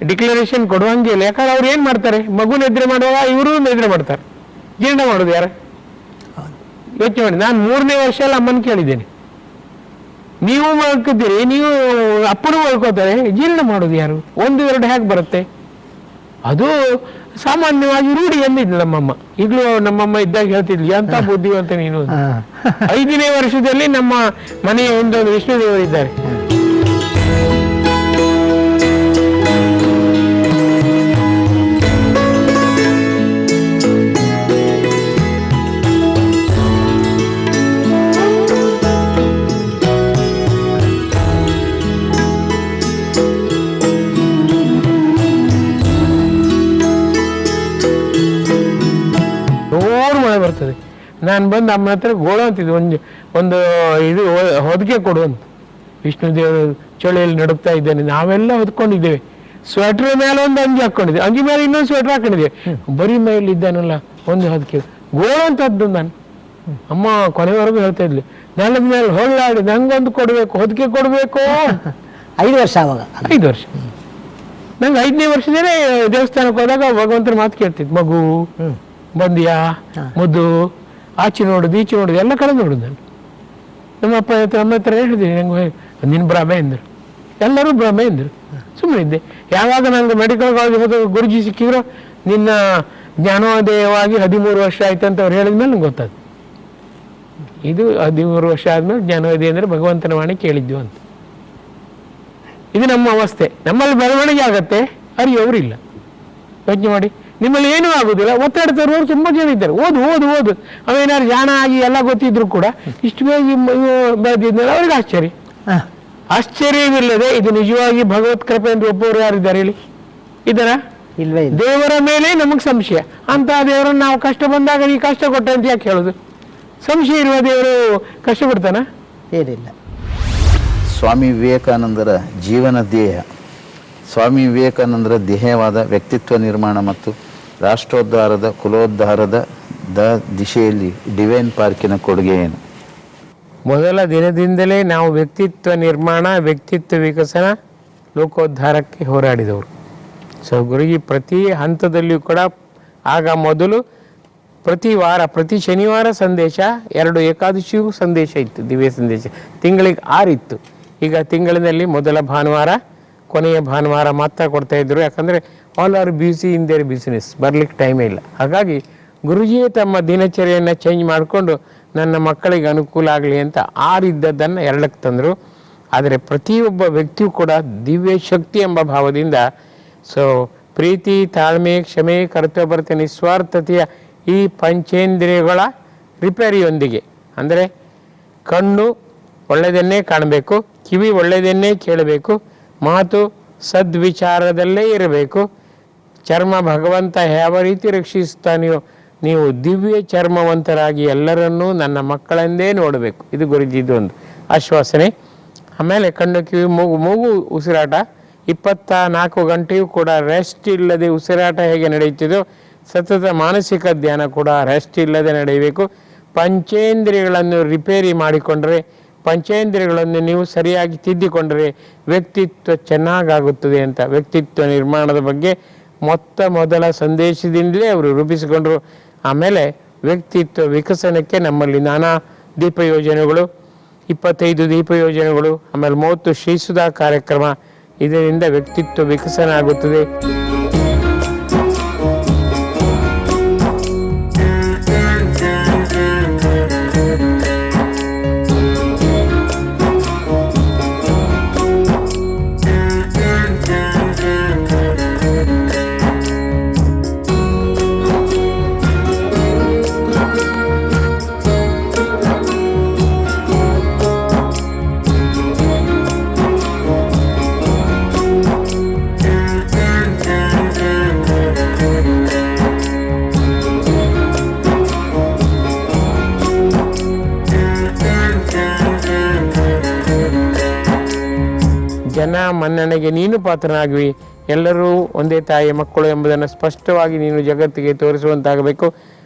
ಡಿಕ್ಲರೇಷನ್ ಕೊಡುವಂಗಿಲ್ಲ. ಯಾಕಂದ್ರೆ ಅವ್ರು ಏನ್ ಮಾಡ್ತಾರೆ, ಮಗು ನಿದ್ರೆ ಮಾಡುವಾಗ ಇವರು ನಿದ್ರೆ ಮಾಡ್ತಾರೆ. ಜೀರ್ಣ ಮಾಡೋದು ಯಾರು? ಯೋಚನೆ ಮಾಡಿ. ನಾನು 3ನೇ ವರ್ಷ ಅಮ್ಮನ ಕೇಳಿದ್ದೇನೆ, ನೀವು ಮಲ್ಕೋತೀರಿ, ನೀವು ಅಪ್ಪನು ಮಲ್ಕೋತಾರೆ, ಜೀರ್ಣ ಮಾಡೋದು ಯಾರು? 1 2 ಹೇಗೆ ಬರುತ್ತೆ? ಅದು ಸಾಮಾನ್ಯವಾಗಿ ರೂಢಿ ಎಂದಿದ್ಲು ನಮ್ಮಮ್ಮ. ಈಗಲೂ ನಮ್ಮಮ್ಮ ಇದ್ದಾಗ ಹೇಳ್ತಿದ್ಲು, ಎಂತ ಬುದ್ಧಿವಂತ ನೀನು. 5ನೇ ವರ್ಷದಲ್ಲಿ ನಮ್ಮ ಮನೆಯ ಒಂದು ವಿಷ್ಣು ದೇವರಿದ್ದಾರೆ. ನಾನು ಬಂದು ಅಮ್ಮನ ಹತ್ರ ಗೋಳು ಅಂತಿದ್ದೆ, ಒಂದು ಇದು ಹೊದಿಕೆ ಕೊಡು ಅಂತ. ವಿಷ್ಣು ದೇವರು ಚಳಿಯಲ್ಲಿ ನಡುಕ್ತಾ ಇದ್ದಾನೆ, ನಾವೆಲ್ಲ ಹೊದ್ಕೊಂಡಿದ್ದೇವೆ. ಸ್ವೆಟ್ರ್ ಮೇಲೆ ಒಂದು ಅಂಗಿ ಹಾಕೊಂಡಿದ್ದೆ, ಅಂಗಿ ಮೇಲೆ ಇನ್ನೊಂದು ಸ್ವೆಟ್ರ್ ಹಾಕೊಂಡಿದ್ದೆ, ಬರೀ ಮೈಲಿ ಇದ್ದಾನಲ್ಲ ಒಂದು ಹೊದಿಕೆ ಗೋಳು ಅಂತದ್ದು. ನಾನು ಅಮ್ಮ ಕೊನೆವರೆಗೂ ಹೇಳ್ತಾ ಇದ್ಲಿ, ನೆಲದ ಮೇಲೆ ಹೊಳ್ಳಾಡಿ ನಂಗೊಂದು ಕೊಡಬೇಕು, ಹೊದಿಕೆ ಕೊಡಬೇಕು. 5 ವರ್ಷ ಆವಾಗ? 5 ವರ್ಷ. ನಂಗೆ 5ನೇ ವರ್ಷದಲ್ಲೇ ದೇವಸ್ಥಾನಕ್ಕೆ ಹೋದಾಗ ಭಗವಂತನ ಮಾತು ಕೇಳ್ತಿದ್ದು, ಮಗು ಬಂದಿಯಾ, ಮುದ್ದು, ಆಚೆ ನೋಡುದು ಈಚೆ ನೋಡುದು ಎಲ್ಲ ಕಡೆ ನೋಡುದು. ನಾನು ನಮ್ಮ ಹತ್ರ ಹೇಳಿದ್ದೀನಿ, ನಂಗೆ ನಿನ್ನ ಭ್ರಮೆ ಎಂದರು, ಎಲ್ಲರೂ ಭ್ರಮೆ ಎಂದರು. ಸುಮ್ಮನೆ ಇದ್ದೆ. ಯಾವಾಗ ನಂಗೆ ಮೆಡಿಕಲ್ ಕಾಲೇಜ್ ಹೋದ ಗುರುಜಿ ಸಿಕ್ಕಿದ್ರು, ನಿನ್ನ ಜ್ಞಾನೋದಯವಾಗಿ 13 ವರ್ಷ ಆಯ್ತು ಅಂತ ಅವ್ರು ಹೇಳಿದ್ಮೇಲೆ ನಂಗೆ ಗೊತ್ತಾಯ್ತು, ಇದು 13 ವರ್ಷ ಆದ್ಮೇಲೆ ಜ್ಞಾನೋದಯ ಅಂದರೆ ಭಗವಂತನ ವಾಣಿ ಕೇಳಿದ್ವು ಅಂತ. ಇದು ನಮ್ಮ ಅವಸ್ಥೆ. ನಮ್ಮಲ್ಲಿ ಬೆಳವಣಿಗೆ ಆಗತ್ತೆ, ಅರಿಯೋರಿಲ್ಲ. ಯೋಚನೆ ಮಾಡಿ, ನಿಮ್ಮಲ್ಲಿ ಏನೂ ಆಗುದಿಲ್ಲ, ಒತ್ತಡ ತರುವವರು ತುಂಬ ಜನ ಇದ್ದಾರೆ. ಓದು ಓದು ಓದು ಅವೇನಾದ್ರು ಜಾಣ ಆಗಿ ಎಲ್ಲ ಗೊತ್ತಿದ್ರು ಕೂಡ ಇಷ್ಟು ಬೇಗ ಬೆಳೆದಿದ್ಮೇಲೆ ಅವ್ರಿಗೆ ಆಶ್ಚರ್ಯ. ಆಶ್ಚರ್ಯವಿಲ್ಲದೆ ಇದು ನಿಜವಾಗಿ ಭಗವತ್ ಕೃಪೆ ಎಂದು ಒಬ್ಬರು ಯಾರಿದ್ದಾರೆ ಹೇಳಿ? ಇದರ ಇಲ್ವೇ ಇಲ್ಲ. ದೇವರ ಮೇಲೆ ನಮಗೆ ಸಂಶಯ. ಅಂತ ದೇವರನ್ನು ನಾವು ಕಷ್ಟ ಬಂದಾಗ ನೀ ಕಷ್ಟ ಕೊಟ್ಟೆ ಅಂತ ಯಾಕೆ ಹೇಳುದು? ಸಂಶಯ ಇರುವ ದೇವರು ಕಷ್ಟ ಕೊಡ್ತಾನ? ಏನಿಲ್ಲ. ಸ್ವಾಮಿ ವಿವೇಕಾನಂದರ ಜೀವನ ಧ್ಯೇಯ. ಸ್ವಾಮಿ ವಿವೇಕಾನಂದರ ಧ್ಯೇಯವಾದ ವ್ಯಕ್ತಿತ್ವ ನಿರ್ಮಾಣ ಮತ್ತು ರಾಷ್ಟ್ರೋದ್ಧಾರದ ಕುಲೋದ್ಧಾರದ ದಿಶೆಯಲ್ಲಿ ಡಿವೈನ್ ಪಾರ್ಕಿನ ಕೊಡುಗೆ ಏನು? ಮೊದಲ ದಿನದಿಂದಲೇ ನಾವು ವ್ಯಕ್ತಿತ್ವ ನಿರ್ಮಾಣ, ವ್ಯಕ್ತಿತ್ವ ವಿಕಸನ, ಲೋಕೋದ್ಧಾರಕ್ಕೆ ಹೋರಾಡಿದವರು. ಸೊ ಗುರುಜಿ ಪ್ರತಿ ಹಂತದಲ್ಲಿಯೂ ಕೂಡ ಆಗ ಮೊದಲು ಪ್ರತಿ ವಾರ, ಪ್ರತಿ ಶನಿವಾರ ಸಂದೇಶ, 2 ಏಕಾದಶಿಯೂ ಸಂದೇಶ ಇತ್ತು, ದಿವ್ಯ ಸಂದೇಶ. ತಿಂಗಳಿಗೆ 6 ಇತ್ತು. ಈಗ ತಿಂಗಳಿನಲ್ಲಿ ಮೊದಲ ಭಾನುವಾರ, ಕೊನೆಯ ಭಾನುವಾರ ಮಾತ್ರ ಕೊಡ್ತಾ ಇದ್ರು. ಯಾಕಂದರೆ all are busy in their business, ಬರ್ಲಿಕ್ಕೆ ಟೈಮೇ ಇಲ್ಲ. ಹಾಗಾಗಿ ಗುರುಜಿಯೇ ತಮ್ಮ ದಿನಚರಿಯನ್ನು ಚೇಂಜ್ ಮಾಡಿಕೊಂಡು ನನ್ನ ಮಕ್ಕಳಿಗೆ ಅನುಕೂಲ ಆಗಲಿ ಅಂತ 6 ಇದ್ದದ್ದನ್ನು 2ಕ್ಕೆ ತಂದರು. ಆದರೆ ಪ್ರತಿಯೊಬ್ಬ ವ್ಯಕ್ತಿಯೂ ಕೂಡ ದಿವ್ಯ ಶಕ್ತಿ ಎಂಬ ಭಾವದಿಂದ, ಸೊ ಪ್ರೀತಿ, ತಾಳ್ಮೆ, ಕ್ಷಮೆ, ಕರ್ತವ್ಯಪರತೆ, ನಿಸ್ವಾರ್ಥತೆಯ ಈ ಪಂಚೇಂದ್ರಿಯಗಳ ರಿಪೇರಿಯೊಂದಿಗೆ, ಅಂದರೆ ಕಣ್ಣು ಒಳ್ಳೆಯದನ್ನೇ ಕಾಣಬೇಕು, ಕಿವಿ ಒಳ್ಳೆಯದನ್ನೇ ಕೇಳಬೇಕು, ಮಾತು ಸದ್ವಿಚಾರದಲ್ಲೇ ಇರಬೇಕು, ಚರ್ಮ ಭಗವಂತ ಯಾವ ರೀತಿ ರಕ್ಷಿಸ್ತಾನೆಯೋ ನೀವು ದಿವ್ಯ ಚರ್ಮವಂತರಾಗಿ ಎಲ್ಲರನ್ನೂ ನನ್ನ ಮಕ್ಕಳೆಂದೇ ನೋಡಬೇಕು. ಇದು ಗುರುಜಿದ್ದು ಒಂದು ಆಶ್ವಾಸನೆ. ಆಮೇಲೆ ಕಣ್ಣು, ಕಿವಿ, ಮೂಗು ಉಸಿರಾಟ 24 ಗಂಟೆಯೂ ಕೂಡ ರೆಸ್ಟ್ ಇಲ್ಲದೆ ಉಸಿರಾಟ ಹೇಗೆ ನಡೆಯುತ್ತಿದೋ ಸತತ ಮಾನಸಿಕ ಧ್ಯಾನ ಕೂಡ ರೆಸ್ಟ್ ಇಲ್ಲದೆ ನಡೆಯಬೇಕು. ಪಂಚೇಂದ್ರಿಯಗಳನ್ನು ರಿಪೇರಿ ಮಾಡಿಕೊಂಡ್ರೆ, ಪಂಚೇಂದ್ರಿಯಗಳನ್ನು ನೀವು ಸರಿಯಾಗಿ ತಿದ್ದಿಕೊಂಡ್ರೆ ವ್ಯಕ್ತಿತ್ವ ಚೆನ್ನಾಗಾಗುತ್ತದೆ ಅಂತ ವ್ಯಕ್ತಿತ್ವ ನಿರ್ಮಾಣದ ಬಗ್ಗೆ ಮೊದಲ ಸಂದೇಶದಿಂದಲೇ ಅವರು ರೂಪಿಸಿಕೊಂಡರು. ಆಮೇಲೆ ವ್ಯಕ್ತಿತ್ವ ವಿಕಸನಕ್ಕೆ ನಮ್ಮಲ್ಲಿ ನಾನಾ ದೀಪ ಯೋಜನೆಗಳು, 25 ದೀಪ ಯೋಜನೆಗಳು, ಆಮೇಲೆ 30 ಶ್ರೀಸುಧಾ ಕಾರ್ಯಕ್ರಮ, ಇದರಿಂದ ವ್ಯಕ್ತಿತ್ವ ವಿಕಸನ ಆಗುತ್ತದೆ. ಜನ ಮನ್ನಣೆಗೆ ನೀನು ಪಾತ್ರನಾಗುವಿ, ಎಲ್ಲರೂ ಒಂದೇ ತಾಯಿಯ ಮಕ್ಕಳು ಎಂಬುದನ್ನು ಸ್ಪಷ್ಟವಾಗಿ ನೀನು ಜಗತ್ತಿಗೆ ತೋರಿಸುವಂತಾಗಬೇಕು.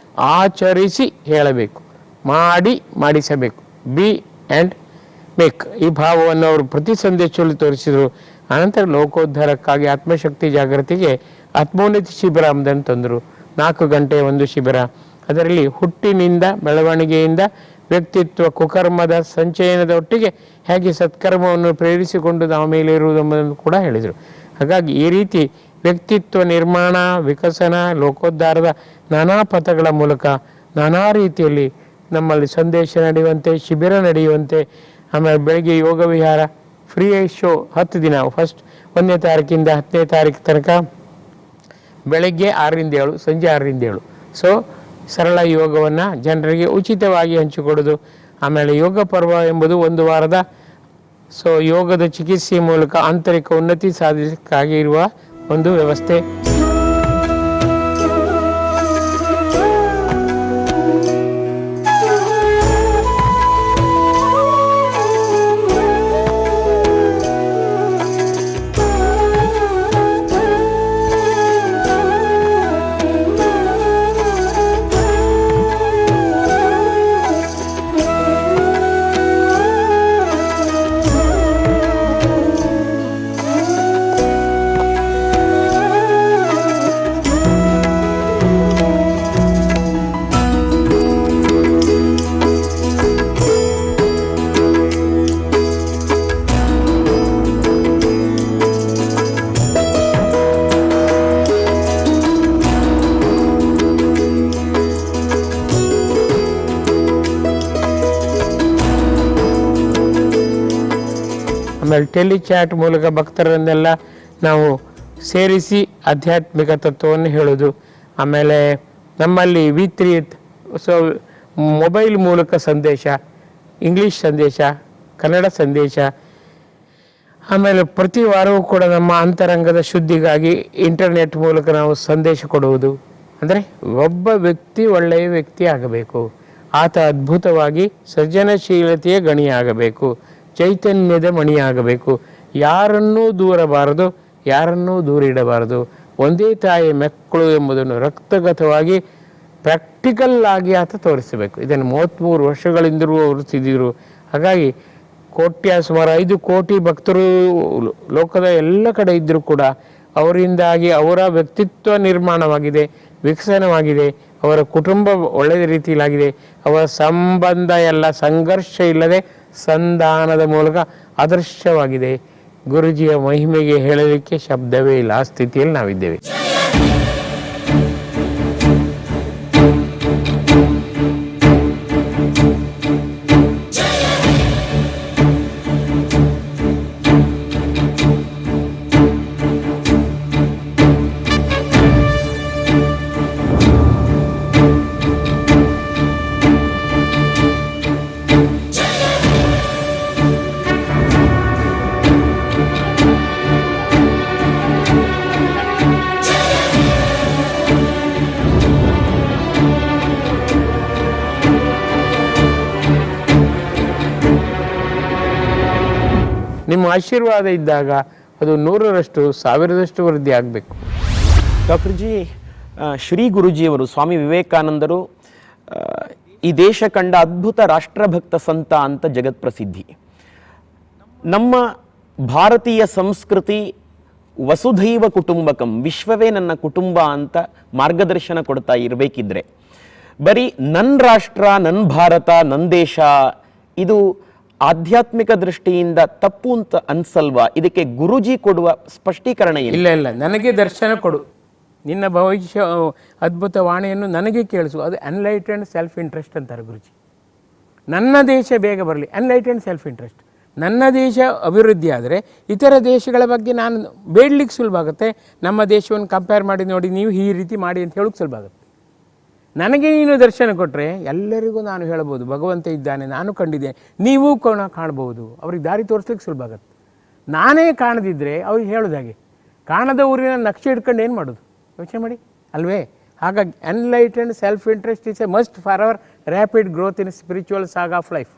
ಆಚರಿಸಿ ಹೇಳಬೇಕು, ಮಾಡಿಸಬೇಕು. ಬಿ ಆ್ಯಂಡ್ ಮೇಕ್, ಈ ಭಾವವನ್ನು ಅವರು ಪ್ರತಿ ಸಂದೇಶದಲ್ಲಿ ತೋರಿಸಿದರು. ಅನಂತರ ಲೋಕೋದ್ಧಾರಕ್ಕಾಗಿ ಆತ್ಮಶಕ್ತಿ ಜಾಗೃತಿಗೆ ಆತ್ಮೋನ್ನತಿ ಶಿಬಿರ ಎಂಬುದನ್ನು ತಂದರು. 4 ಗಂಟೆ ಒಂದು ಶಿಬಿರ. ಅದರಲ್ಲಿ ಹುಟ್ಟಿನಿಂದ ಬೆಳವಣಿಗೆಯಿಂದ ವ್ಯಕ್ತಿತ್ವ ಕುಕರ್ಮದ ಸಂಚಯನದ ಒಟ್ಟಿಗೆ ಹೇಗೆ ಸತ್ಕರ್ಮವನ್ನು ಪ್ರೇರಿಸಿಕೊಂಡು ನಾವು ಮೇಲೆ ಇರುವುದೆಂಬುದನ್ನು ಕೂಡ ಹೇಳಿದರು. ಹಾಗಾಗಿ ಈ ರೀತಿ ವ್ಯಕ್ತಿತ್ವ ನಿರ್ಮಾಣ, ವಿಕಸನ, ಲೋಕೋದ್ಧಾರದ ನಾನಾ ಪಥಗಳ ಮೂಲಕ ನಾನಾ ರೀತಿಯಲ್ಲಿ ನಮ್ಮಲ್ಲಿ ಸಂದೇಶ ನಡೆಯುವಂತೆ, ಶಿಬಿರ ನಡೆಯುವಂತೆ, ಆಮೇಲೆ ಬೆಳಗ್ಗೆ ಯೋಗ ವಿಹಾರ ಫ್ರೀ ಶೋ 10 ದಿನ, ಫಸ್ಟ್ 1ನೇ ತಾರೀಕಿಂದ 10ನೇ ತಾರೀಕು ತನಕ ಬೆಳಗ್ಗೆ 6ರಿಂದ 7, ಸಂಜೆ 6ರಿಂದ 7. ಸೊ ಸರಳ ಯೋಗವನ್ನು ಜನರಿಗೆ ಉಚಿತವಾಗಿ ಹಂಚಿಕೊಡೋದು. ಆಮೇಲೆ ಯೋಗ ಪರ್ವ ಎಂಬುದು 1 ವಾರದ ಯೋಗದ ಚಿಕಿತ್ಸೆಯ ಮೂಲಕ ಆಂತರಿಕ ಉನ್ನತಿ ಸಾಧಿಸಕ್ಕಾಗಿ ಇರುವ ಒಂದು ವ್ಯವಸ್ಥೆ. ಆಮೇಲೆ ಟೆಲಿಚಾಟ್ ಮೂಲಕ ಭಕ್ತರನ್ನೆಲ್ಲ ನಾವು ಸೇರಿಸಿ ಆಧ್ಯಾತ್ಮಿಕ ತತ್ವವನ್ನು ಹೇಳೋದು. ಆಮೇಲೆ ನಮ್ಮಲ್ಲಿ V3 ಸೊ ಮೊಬೈಲ್ ಮೂಲಕ ಸಂದೇಶ, ಇಂಗ್ಲೀಷ್ ಸಂದೇಶ, ಕನ್ನಡ ಸಂದೇಶ. ಆಮೇಲೆ ಪ್ರತಿ ವಾರವೂ ಕೂಡ ನಮ್ಮ ಅಂತರಂಗದ ಶುದ್ಧಿಗಾಗಿ ಇಂಟರ್ನೆಟ್ ಮೂಲಕ ನಾವು ಸಂದೇಶ ಕೊಡುವುದು. ಅಂದರೆ ಒಬ್ಬ ವ್ಯಕ್ತಿ ಒಳ್ಳೆಯ ವ್ಯಕ್ತಿ ಆಗಬೇಕು, ಆತ ಅದ್ಭುತವಾಗಿ ಸೃಜನಶೀಲತೆಯ ಗಣಿಯಾಗಬೇಕು, ಚೈತನ್ಯದ ಮಣಿಯಾಗಬೇಕು, ಯಾರನ್ನೂ ದೂರಬಾರದು, ಯಾರನ್ನೂ ದೂರಿಡಬಾರದು, ಒಂದೇ ತಾಯಿಯ ಮಕ್ಕಳು ಎಂಬುದನ್ನು ರಕ್ತಗತವಾಗಿ ಪ್ರಾಕ್ಟಿಕಲ್ ಆಗಿ ಆತ ತೋರಿಸಬೇಕು. ಇದನ್ನು 33 ವರ್ಷಗಳಿಂದಲೂ ಅವರು ತಿದ್ದಿದ್ರು. ಹಾಗಾಗಿ ಸುಮಾರು 5 ಕೋಟಿ ಭಕ್ತರು ಲೋಕದ ಎಲ್ಲ ಕಡೆ ಇದ್ದರೂ ಕೂಡ ಅವರಿಂದಾಗಿ ಅವರ ವ್ಯಕ್ತಿತ್ವ ನಿರ್ಮಾಣವಾಗಿದೆ, ವಿಕಸನವಾಗಿದೆ, ಅವರ ಕುಟುಂಬ ಒಳ್ಳೆಯ ರೀತಿಯಲ್ಲಾಗಿದೆ, ಅವರ ಸಂಬಂಧ ಎಲ್ಲ ಸಂಘರ್ಷ ಇಲ್ಲದೆ ಸಂಧಾನದ ಮೂಲಕ ಆದರ್ಶವಾಗಿದೆ. ಗುರುಜಿಯ ಮಹಿಮೆಗೆ ಹೇಳಲಿಕ್ಕೆ ಶಬ್ದವೇ ಇಲ್ಲ, ಆ ಸ್ಥಿತಿಯಲ್ಲಿ ನಾವಿದ್ದೇವೆ. ನಿಮ್ಮ ಆಶೀರ್ವಾದ ಇದ್ದಾಗ ಅದು 100ರಷ್ಟು 1000ರಷ್ಟು ವೃದ್ಧಿ ಆಗಬೇಕು. ಡಾಕ್ಟರ್ ಜಿ, ಶ್ರೀ ಗುರುಜಿಯವರು ಸ್ವಾಮಿ ವಿವೇಕಾನಂದರು ಈ ದೇಶ ಕಂಡ ಅದ್ಭುತ ರಾಷ್ಟ್ರಭಕ್ತ ಸಂತ ಅಂತ ಜಗತ್ ಪ್ರಸಿದ್ಧಿ. ನಮ್ಮ ಭಾರತೀಯ ಸಂಸ್ಕೃತಿ ವಸುಧೈವ ಕುಟುಂಬಕಂ, ವಿಶ್ವವೇ ನನ್ನ ಕುಟುಂಬ ಅಂತ ಮಾರ್ಗದರ್ಶನ ಕೊಡ್ತಾ ಇರಬೇಕಿದ್ರೆ ಬರೀ ನನ್ನ ರಾಷ್ಟ್ರ, ನನ್ನ ಭಾರತ, ನನ್ನ ದೇಶ ಇದು ಆಧ್ಯಾತ್ಮಿಕ ದೃಷ್ಟಿಯಿಂದ ತಪ್ಪು ಅಂತ ಅನ್ಸಲ್ವಾ? ಇದಕ್ಕೆ ಗುರುಜಿ ಕೊಡುವ ಸ್ಪಷ್ಟೀಕರಣ ಏನು? ಇಲ್ಲ, ನನಗೆ ದರ್ಶನ ಕೊಡು, ನಿನ್ನ ಭವಿಷ್ಯ ಅದ್ಭುತ ವಾಣಿಯನ್ನು ನನಗೆ ಕೇಳಿಸು. ಅದು ಅನ್ಲೈಟೆಂಡ್ ಸೆಲ್ಫ್ ಇಂಟ್ರೆಸ್ಟ್ ಅಂತಾರೆ ಗುರುಜಿ. ನನ್ನ ದೇಶ ಬೇಗ ಬರಲಿ, ಅನ್ಲೈಟೆಂಡ್ ಸೆಲ್ಫ್ ಇಂಟ್ರೆಸ್ಟ್. ನನ್ನ ದೇಶ ಅಭಿವೃದ್ಧಿ ಆದರೆ ಇತರ ದೇಶಗಳ ಬಗ್ಗೆ ನಾನು ಬೇಡಲಿಕ್ಕೆ ಸುಲಭ ಆಗುತ್ತೆ. ನಮ್ಮ ದೇಶವನ್ನು ಕಂಪೇರ್ ಮಾಡಿ ನೋಡಿ, ನೀವು ಈ ರೀತಿ ಮಾಡಿ ಅಂತ ಹೇಳೋಕ್ಕೆ ಸುಲಭ ಆಗುತ್ತೆ. ನನಗೆ ನೀನು ದರ್ಶನ ಕೊಟ್ಟರೆ ಎಲ್ಲರಿಗೂ ನಾನು ಹೇಳ್ಬೋದು, ಭಗವಂತ ಇದ್ದಾನೆ, ನಾನು ಕಂಡಿದ್ದೇನೆ, ನೀವೂ ಕಾಣ್ಬೋದು. ಅವ್ರಿಗೆ ದಾರಿ ತೋರಿಸ್ಲಿಕ್ಕೆ ಸುಲಭ ಆಗುತ್ತೆ. ನಾನೇ ಕಾಣದಿದ್ದರೆ ಅವ್ರಿಗೆ ಹೇಳೋದು ಹಾಗೆ, ಕಾಣದ ಊರಿನ ನಕ್ಷೆ ಹಿಡ್ಕೊಂಡು ಏನು ಮಾಡೋದು? ಯೋಚನೆ ಮಾಡಿ ಅಲ್ವೇ? ಹಾಗಾಗಿ enlightened self interest is a must for our rapid growth in spiritual saga of life.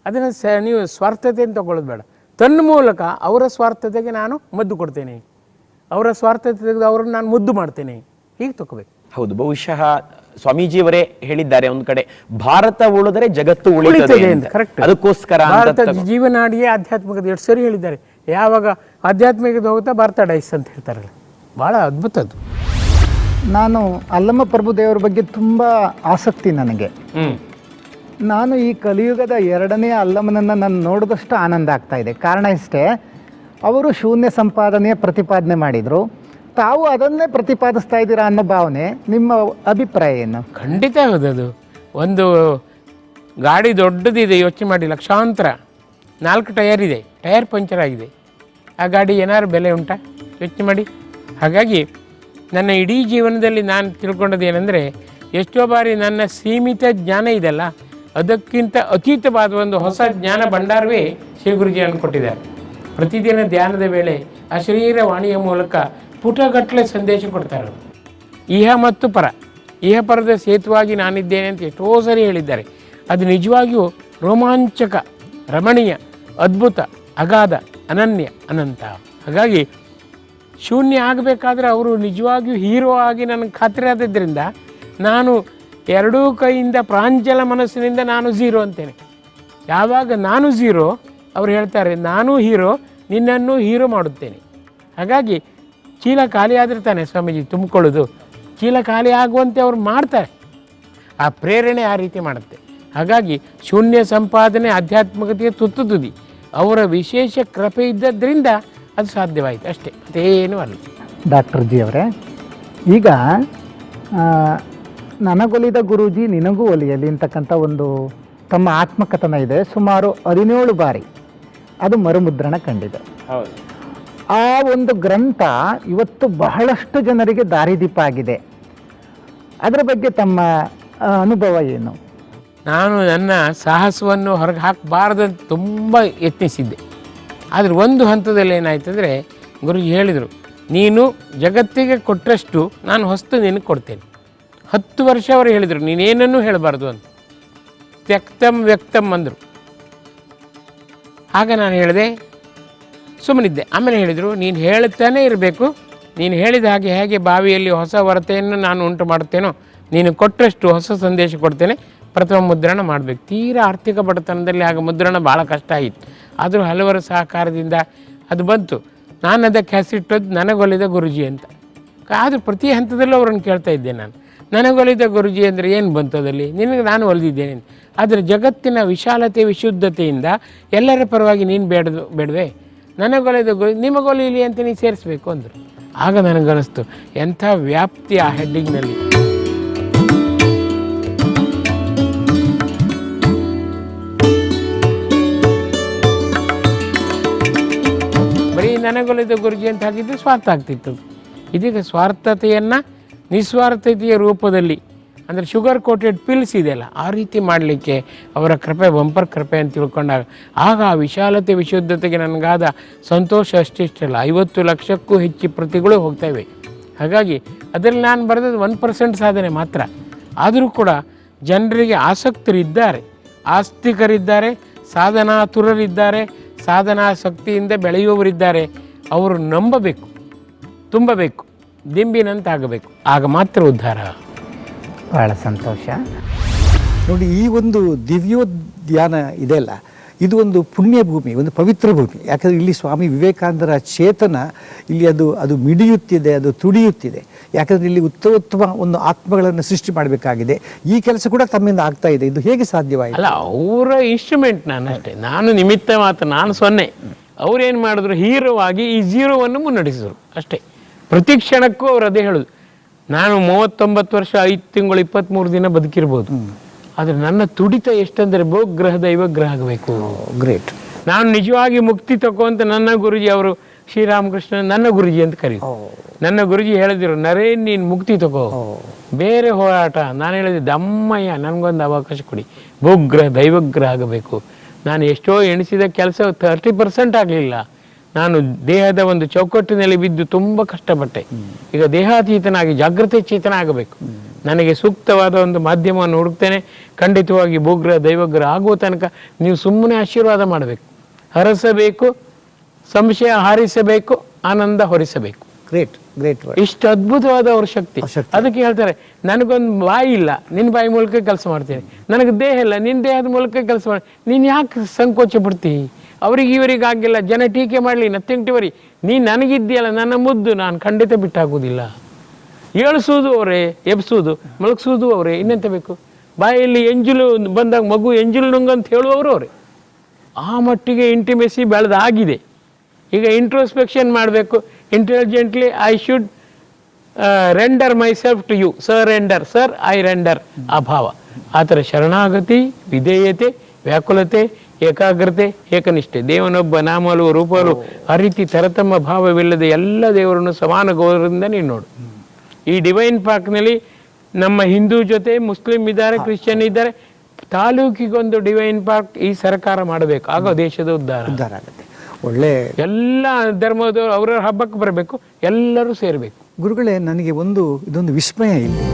ಅದನ್ನು ನೀವು ಸ್ವಾರ್ಥತೆಯನ್ನು ತಗೊಳ್ಳೋದು ಬೇಡ. ತನ್ನ ಮೂಲಕ ಅವರ ಸ್ವಾರ್ಥತೆಗೆ ನಾನು ಮದ್ದು ಕೊಡ್ತೇನೆ, ಅವರ ಸ್ವಾರ್ಥತೆ ತೆಗೆದು ಅವರನ್ನು ನಾನು ಮುದ್ದು ಮಾಡ್ತೇನೆ, ಹೀಗೆ ತಗೋಬೇಕು. ಹೌದು, ಬಹುಶಃ ಸ್ವಾಮೀಜಿಯವರೇ ಹೇಳಿದ್ದಾರೆ ಒಂದು ಕಡೆ, ಭಾರತ ಉಳಿದರೆ ಜಗತ್ತು ಉಳಿತದೆ ಅಂತ. ಅದಕ್ಕೋಸ್ಕರ ಭಾರತ ಜೀವನಾಡಿಯೇ ಆಧ್ಯಾತ್ಮಿಕತೆ ಎಷ್ಟು ಸರಿ ಹೇಳಿದ್ದಾರೆ. ಯಾವಾಗ ಆಧ್ಯಾತ್ಮಿಕತೆ ಹೋಗುತ್ತಾ ಭಾರತ ಡೈಸ್ ಅಂತ ಹೇಳ್ತಾರಲ್ಲ, ಭಾಳ ಅದ್ಭುತದ್ದು. ನಾನು ಅಲ್ಲಮ್ಮ ಪ್ರಭು ದೇವರ ಬಗ್ಗೆ ತುಂಬ ಆಸಕ್ತಿ ನನಗೆ. ನಾನು ಈ ಕಲಿಯುಗದ 2ನೇ ಅಲ್ಲಮ್ಮನನ್ನು ನಾನು ನೋಡಿದಷ್ಟು ಆನಂದ ಆಗ್ತಾ ಇದೆ. ಕಾರಣ ಇಷ್ಟೇ, ಅವರು ಶೂನ್ಯ ಸಂಪಾದನೆಯ ಪ್ರತಿಪಾದನೆ ಮಾಡಿದರು, ತಾವು ಅದನ್ನೇ ಪ್ರತಿಪಾದಿಸ್ತಾ ಇದ್ದೀರಾ ಅನ್ನೋ ಭಾವನೆ. ನಿಮ್ಮ ಅಭಿಪ್ರಾಯ ಏನು? ಖಂಡಿತ ಹೌದದು. ಒಂದು ಗಾಡಿ ದೊಡ್ಡದಿದೆ, ಯೋಚನೆ ಮಾಡಿ, ಲಕ್ಷಾಂತರ, 4 ಟಯರ್ ಇದೆ, ಟಯರ್ ಪಂಚರ್ ಆಗಿದೆ, ಆ ಗಾಡಿ ಏನಾದ್ರು ಬೆಲೆ ಉಂಟಾ? ಯೋಚನೆ ಮಾಡಿ. ಹಾಗಾಗಿ ನನ್ನ ಇಡೀ ಜೀವನದಲ್ಲಿ ನಾನು ತಿಳ್ಕೊಂಡದ್ದು ಏನಂದರೆ, ಎಷ್ಟೋ ಬಾರಿ ನನ್ನ ಸೀಮಿತ ಜ್ಞಾನ ಇದೆಲ್ಲ, ಅದಕ್ಕಿಂತ ಅತೀತವಾದ ಒಂದು ಹೊಸ ಜ್ಞಾನ ಭಂಡಾರವೇ ಶ್ರೀ ಗುರುಜಿಯನ್ನು ಕೊಟ್ಟಿದ್ದಾರೆ. ಪ್ರತಿದಿನ ಧ್ಯಾನದ ವೇಳೆ ಆ ಶರೀರವಾಣಿಯ ಮೂಲಕ ಪುಟಗಟ್ಟಲೆ ಸಂದೇಶ ಕೊಡ್ತಾರೆ. ಇಹ ಮತ್ತು ಪರ, ಇಹ ಪರದ ಸೇತುವಾಗಿ ನಾನಿದ್ದೇನೆ ಅಂತ ಎಷ್ಟೋ ಸರಿ ಹೇಳಿದ್ದಾರೆ. ಅದು ನಿಜವಾಗಿಯೂ ರೋಮಾಂಚಕ, ರಮಣೀಯ, ಅದ್ಭುತ, ಅಗಾಧ, ಅನನ್ಯ, ಅನಂತ. ಹಾಗಾಗಿ ಶೂನ್ಯ ಆಗಬೇಕಾದ್ರೆ ಅವರು ನಿಜವಾಗಿಯೂ ಹೀರೋ ಆಗಿ ನನಗೆ ಖಾತ್ರಿ ಆದದ್ದರಿಂದ ನಾನು ಎರಡೂ ಕೈಯಿಂದ ಪ್ರಾಂಜಲ ಮನಸ್ಸಿನಿಂದ ನಾನು ಝೀರೋ ಅಂತೇನೆ. ಯಾವಾಗ ನಾನು ಝೀರೋ, ಅವ್ರು ಹೇಳ್ತಾರೆ ನಾನು ಹೀರೋ, ನಿನ್ನನ್ನು ಹೀರೋ ಮಾಡುತ್ತೇನೆ. ಹಾಗಾಗಿ ಚೀಲ ಖಾಲಿ ಆದರೆ ತಾನೆ ಸ್ವಾಮೀಜಿ ತುಂಬಿಕೊಳ್ಳೋದು, ಚೀಲ ಖಾಲಿ ಆಗುವಂತೆ ಅವ್ರು ಮಾಡ್ತಾರೆ. ಆ ಪ್ರೇರಣೆ ಆ ರೀತಿ ಮಾಡುತ್ತೆ. ಹಾಗಾಗಿ ಶೂನ್ಯ ಸಂಪಾದನೆ ಆಧ್ಯಾತ್ಮಿಕತೆಗೆ ತುತ್ತು ತುದಿ. ಅವರ ವಿಶೇಷ ಕೃಪೆ ಇದ್ದದ್ರಿಂದ ಅದು ಸಾಧ್ಯವಾಯಿತು ಅಷ್ಟೇ, ಮತ್ತೇನೂ ಅಲ್ಲ. ಡಾಕ್ಟರ್ ಜಿ ಅವರೇ, ಈಗ ನನಗೊಲಿದ ಗುರೂಜಿ ನಿನಗೂ ಒಲಿಯಲಿ ಅಂತಕ್ಕಂಥ ಒಂದು ತಮ್ಮ ಆತ್ಮಕಥನ ಇದೆ. ಸುಮಾರು 17 ಬಾರಿ ಅದು ಮರುಮುದ್ರಣ ಕಂಡಿದೆ. ಹೌದು. ಆ ಒಂದು ಗ್ರಂಥ ಇವತ್ತು ಬಹಳಷ್ಟು ಜನರಿಗೆ ದಾರಿದೀಪ ಆಗಿದೆ. ಅದರ ಬಗ್ಗೆ ತಮ್ಮ ಅನುಭವ ಏನು? ನಾನು ನನ್ನ ಸಾಹಸವನ್ನು ಹೊರಗೆ ಹಾಕಬಾರ್ದಂತ ತುಂಬ ಯತ್ನಿಸಿದ್ದೆ. ಆದರೆ ಒಂದು ಹಂತದಲ್ಲಿ ಏನಾಯ್ತಂದರೆ ಗುರುಜಿ ಹೇಳಿದರು, ನೀನು ಜಗತ್ತಿಗೆ ಕೊಟ್ಟಷ್ಟು ನಾನು ಹೊಸ್ತು ನಿನಗೆ ಕೊಡ್ತೇನೆ. 10 ವರ್ಷ ಅವರು ಹೇಳಿದರು ನೀನೇನನ್ನೂ ಹೇಳಬಾರ್ದು ಅಂತ. ತ್ಯಕ್ತಂ ವ್ಯಕ್ತಂ ಅಂದರು. ಆಗ ನಾನು ಹೇಳಿದೆ, ಸುಮ್ಮನಿದ್ದೆ. ಆಮೇಲೆ ಹೇಳಿದರು, ನೀನು ಹೇಳ್ತಾನೇ ಇರಬೇಕು, ನೀನು ಹೇಳಿದ ಹಾಗೆ ಹೇಗೆ ಬಾವಿಯಲ್ಲಿ ಹೊಸ ಹೊರತೆಯನ್ನು ನಾನು ಉಂಟು ಮಾಡುತ್ತೇನೋ, ನೀನು ಕೊಟ್ಟಷ್ಟು ಹೊಸ ಸಂದೇಶ ಕೊಡ್ತೇನೆ, ಪ್ರಥಮ ಮುದ್ರಣ ಮಾಡಬೇಕು. ತೀರಾ ಆರ್ಥಿಕ ಬಡತನದಲ್ಲಿ ಆಗ ಮುದ್ರಣ ಭಾಳ ಕಷ್ಟ ಆಗಿತ್ತು. ಆದರೂ ಹಲವರ ಸಹಕಾರದಿಂದ ಅದು ಬಂತು. ನಾನು ಅದಕ್ಕೆ ಹೆಸರಿಟ್ಟದ್ದು ನನಗೊಲಿದ ಗುರುಜಿ ಅಂತ. ಆದರೂ ಪ್ರತಿ ಹಂತದಲ್ಲೂ ಅವರನ್ನು ಕೇಳ್ತಾ ಇದ್ದೆ ನಾನು, ನನಗೊಲಿದ ಗುರುಜಿ ಅಂದರೆ ಏನು ಬಂತು ಅದಲ್ಲಿ, ನಿನಗೆ ನಾನು ಒಲಿದಿದ್ದೇನೆ. ಆದರೆ ಜಗತ್ತಿನ ವಿಶಾಲತೆ ವಿಶುದ್ಧತೆಯಿಂದ ಎಲ್ಲರ ಪರವಾಗಿ ನೀನು ಬೇಡವೆ, ನನಗೊಲಿದ ಗುರು ನಿಮಗೊಲಿಲಿ ಅಂತ ನೀನು ಸೇರಿಸ್ಬೇಕು ಅಂದರು. ಆಗ ನನಗನ್ನಿಸ್ತು ಎಂಥ ವ್ಯಾಪ್ತಿ ಆ ಹೆಡ್ಡಿಂಗ್ನಲ್ಲಿ. ಬರೀ ನನಗೊಲಿದ ಗುರುಜಿ ಅಂತ ಹಾಕಿದ್ದು ಸ್ವಾರ್ಥ ಆಗ್ತಿತ್ತು. ಇದೀಗ ಸ್ವಾರ್ಥತೆಯನ್ನು ನಿಸ್ವಾರ್ಥತೆಯ ರೂಪದಲ್ಲಿ, ಅಂದರೆ ಶುಗರ್ ಕೋಟೆಡ್ ಪಿಲ್ಸ್ ಇದೆಯಲ್ಲ, ಆ ರೀತಿ ಮಾಡಲಿಕ್ಕೆ ಅವರ ಕೃಪೆ, ಬಂಪರ್ ಕೃಪೆ ಅಂತ ತಿಳ್ಕೊಂಡಾಗ ಆಗ ಆ ವಿಶಾಲತೆ ವಿಶುದ್ಧತೆಗೆ ನನಗಾದ ಸಂತೋಷ ಅಷ್ಟಿಷ್ಟಲ್ಲ. 50 ಲಕ್ಷಕ್ಕೂ ಹೆಚ್ಚು ಪ್ರತಿಗಳು ಹೋಗ್ತಾಯಿವೆ. ಹಾಗಾಗಿ ಅದರಲ್ಲಿ ನಾನು ಬರೆದದ್ದು 1% ಸಾಧನೆ ಮಾತ್ರ. ಆದರೂ ಕೂಡ ಜನರಿಗೆ ಆಸಕ್ತರಿದ್ದಾರೆ, ಆಸ್ತಿಕರಿದ್ದಾರೆ, ಸಾಧನಾತುರರಿದ್ದಾರೆ, ಸಾಧನಾಸಕ್ತಿಯಿಂದ ಬೆಳೆಯುವವರಿದ್ದಾರೆ. ಅವರು ನಂಬಬೇಕು, ತುಂಬಬೇಕು, ದಿಂಬಿನಂತಾಗಬೇಕು. ಆಗ ಮಾತ್ರ ಉದ್ಧಾರ. ಬಹಳ ಸಂತೋಷ. ನೋಡಿ, ಈ ಒಂದು ದಿವ್ಯೋದ್ಯಾನ ಇದೆಯಲ್ಲ, ಇದು ಒಂದು ಪುಣ್ಯ ಭೂಮಿ, ಒಂದು ಪವಿತ್ರ ಭೂಮಿ. ಯಾಕಂದರೆ ಇಲ್ಲಿ ಸ್ವಾಮಿ ವಿವೇಕಾನಂದರ ಚೇತನ ಇಲ್ಲಿ ಅದು ಮಿಡಿಯುತ್ತಿದೆ, ಅದು ತುಡಿಯುತ್ತಿದೆ. ಯಾಕಂದರೆ ಇಲ್ಲಿ ಉತ್ತಮ ಒಂದು ಆತ್ಮಗಳನ್ನು ಸೃಷ್ಟಿ ಮಾಡಬೇಕಾಗಿದೆ. ಈ ಕೆಲಸ ಕೂಡ ತಮ್ಮಿಂದ ಆಗ್ತಾ ಇದೆ. ಇದು ಹೇಗೆ ಸಾಧ್ಯವಾಯಿತು? ಅಲ್ಲ, ಅವರ ಇನ್ಸ್ಟ್ರೂಮೆಂಟ್ ನಾನು ಅಷ್ಟೇ, ನಾನು ನಿಮಿತ್ತ ಮಾತ್ರ, ನಾನು 0. ಅವ್ರೇನು ಮಾಡಿದ್ರು, ಹೀರೋ ಆಗಿ ಈ 0ವನ್ನು ಮುನ್ನಡೆಸಿದರು ಅಷ್ಟೇ. ಪ್ರತಿ ಕ್ಷಣಕ್ಕೂ ಅವರು ಅದೇ ಹೇಳೋದು, ನಾನು 39 ವರ್ಷ 5 ತಿಂಗಳು 23 ದಿನ ಬದುಕಿರ್ಬೋದು, ಆದರೆ ನನ್ನ ತುಡಿತ ಎಷ್ಟಂದರೆ ಭೋಗ್ರಹ ದೈವಗ್ರಹ ಆಗಬೇಕು. ಗ್ರೇಟ್. ನಾನು ನಿಜವಾಗಿ ಮುಕ್ತಿ ತಗೋಂತ ನನ್ನ ಗುರುಜಿ, ಅವರು ಶ್ರೀರಾಮಕೃಷ್ಣ ನನ್ನ ಗುರುಜಿ ಅಂತ ಕರೀತು. ನನ್ನ ಗುರುಜಿ ಹೇಳಿದ್ರು, ನರೇನ್ ನೀನು ಮುಕ್ತಿ ತಗೋ, ಬೇರೆ ಹೋರಾಟ. ನಾನು ಹೇಳಿದೆ, ದಮ್ಮಯ್ಯ ನನಗೊಂದು ಅವಕಾಶ ಕೊಡಿ, ಭೋಗ್ರಹ ದೈವಗ್ರಹ ಆಗಬೇಕು. ನಾನು ಎಷ್ಟೋ ಎಣಿಸಿದ ಕೆಲಸ 30% ಆಗಲಿಲ್ಲ. ನಾನು ದೇಹದ ಒಂದು ಚೌಕಟ್ಟಿನಲ್ಲಿ ಬಿದ್ದು ತುಂಬ ಕಷ್ಟಪಟ್ಟೆ. ಈಗ ದೇಹಾತೀತನಾಗಿ ಜಾಗೃತಿ ಚೇತನ ಆಗಬೇಕು. ನನಗೆ ಸೂಕ್ತವಾದ ಒಂದು ಮಾಧ್ಯಮವನ್ನು ಹುಡುಕ್ತೇನೆ. ಖಂಡಿತವಾಗಿ ಭೂಗ್ರಹ ದೈವಗ್ರಹ ಆಗುವ ತನಕ ನೀವು ಸುಮ್ಮನೆ ಆಶೀರ್ವಾದ ಮಾಡಬೇಕು, ಹರಸಬೇಕು, ಸಂಶಯ ಹಾರಿಸಬೇಕು, ಆನಂದ ಹೊರಿಸಬೇಕು. Great great. ಇಷ್ಟು ಅದ್ಭುತವಾದ ಅವ್ರ ಶಕ್ತಿ. ಅದಕ್ಕೆ ಹೇಳ್ತಾರೆ, ನನಗೊಂದು ಬಾಯಿ ಇಲ್ಲ, ನಿನ್ನ ಬಾಯಿ ಮೂಲಕ ಕೆಲಸ ಮಾಡ್ತೀನಿ. ನನಗೆ ದೇಹ ಇಲ್ಲ, ನಿನ್ನ ದೇಹದ ಮೂಲಕ ಕೆಲಸ ಮಾಡಿ. ನೀನು ಯಾಕೆ ಸಂಕೋಚ ಪಡ್ತೀವಿ? ಅವ್ರಿಗೆ ಇವರಿಗೆ ಆಗಿಲ್ಲ, ಜನ ಟೀಕೆ ಮಾಡಲಿ, ನಥಿಂಗ್ ಟು ವರಿ. ನೀನು ನನಗಿದ್ದೀಯಲ್ಲ, ನನ್ನ ಮುದ್ದು, ನಾನು ಖಂಡಿತ ಬಿಟ್ಟಾಗೋದಿಲ್ಲ. ಏಳಿಸೋದು ಅವರೇ, ಎಬ್ಸೋದು, ಮಲಗಿಸೋದು ಅವರೇ, ಇನ್ನೆಂತ ಬೇಕು? ಬಾಯಲ್ಲಿ ಎಂಜಲು ಬಂದಾಗ ಮಗು ಎಂಜಲು ನುಂಗಂತ ಹೇಳುವವರು ಅವರೇ. ಆ ಮಟ್ಟಿಗೆ ಇಂಟಿಮೆಸಿ ಬೆಳೆದಾಗಿದೆ. ಈಗ ಇಂಟ್ರೋಸ್ಪೆಕ್ಷನ್ ಮಾಡಬೇಕು. Intelligently I should render my self to you, surrender, sir I render. ಆ ಭಾವ, ಆ ಥರ ಶರಣಾಗತಿ, ವಿಧೇಯತೆ, ವ್ಯಾಕುಲತೆ, ಏಕಾಗ್ರತೆ, ಏಕನಿಷ್ಠೆ, ದೇವನೊಬ್ಬ ನಾಮಲು ರೂಪಲು, ಆ ರೀತಿ ತರತಮ್ಮ ಭಾವವಿಲ್ಲದೆ ಎಲ್ಲ ದೇವರನ್ನು ಸಮಾನ ಗೌರವದಿಂದ ನೀನು ನೋಡು. ಈ ಡಿವೈನ್ ಪಾರ್ಕ್ನಲ್ಲಿ ನಮ್ಮ ಹಿಂದೂ ಜೊತೆ ಮುಸ್ಲಿಂ ಇದ್ದಾರೆ, ಕ್ರಿಶ್ಚಿಯನ್ ಇದ್ದಾರೆ. ತಾಲೂಕಿಗೊಂದು ಡಿವೈನ್ ಪಾರ್ಕ್ ಈ ಸರ್ಕಾರ ಮಾಡಬೇಕು, ಆಗ ದೇಶದ ಉದ್ಧಾರ ಆಗುತ್ತೆ. ಒಳ್ಳೆ ಎಲ್ಲ ಧರ್ಮದವರು ಅವರವ್ರ ಹಬ್ಬಕ್ಕೆ ಬರಬೇಕು, ಎಲ್ಲರೂ ಸೇರಬೇಕು. ಗುರುಗಳೇ, ನನಗೆ ಇದೊಂದು ವಿಸ್ಮಯ ಇಲ್ಲಿ.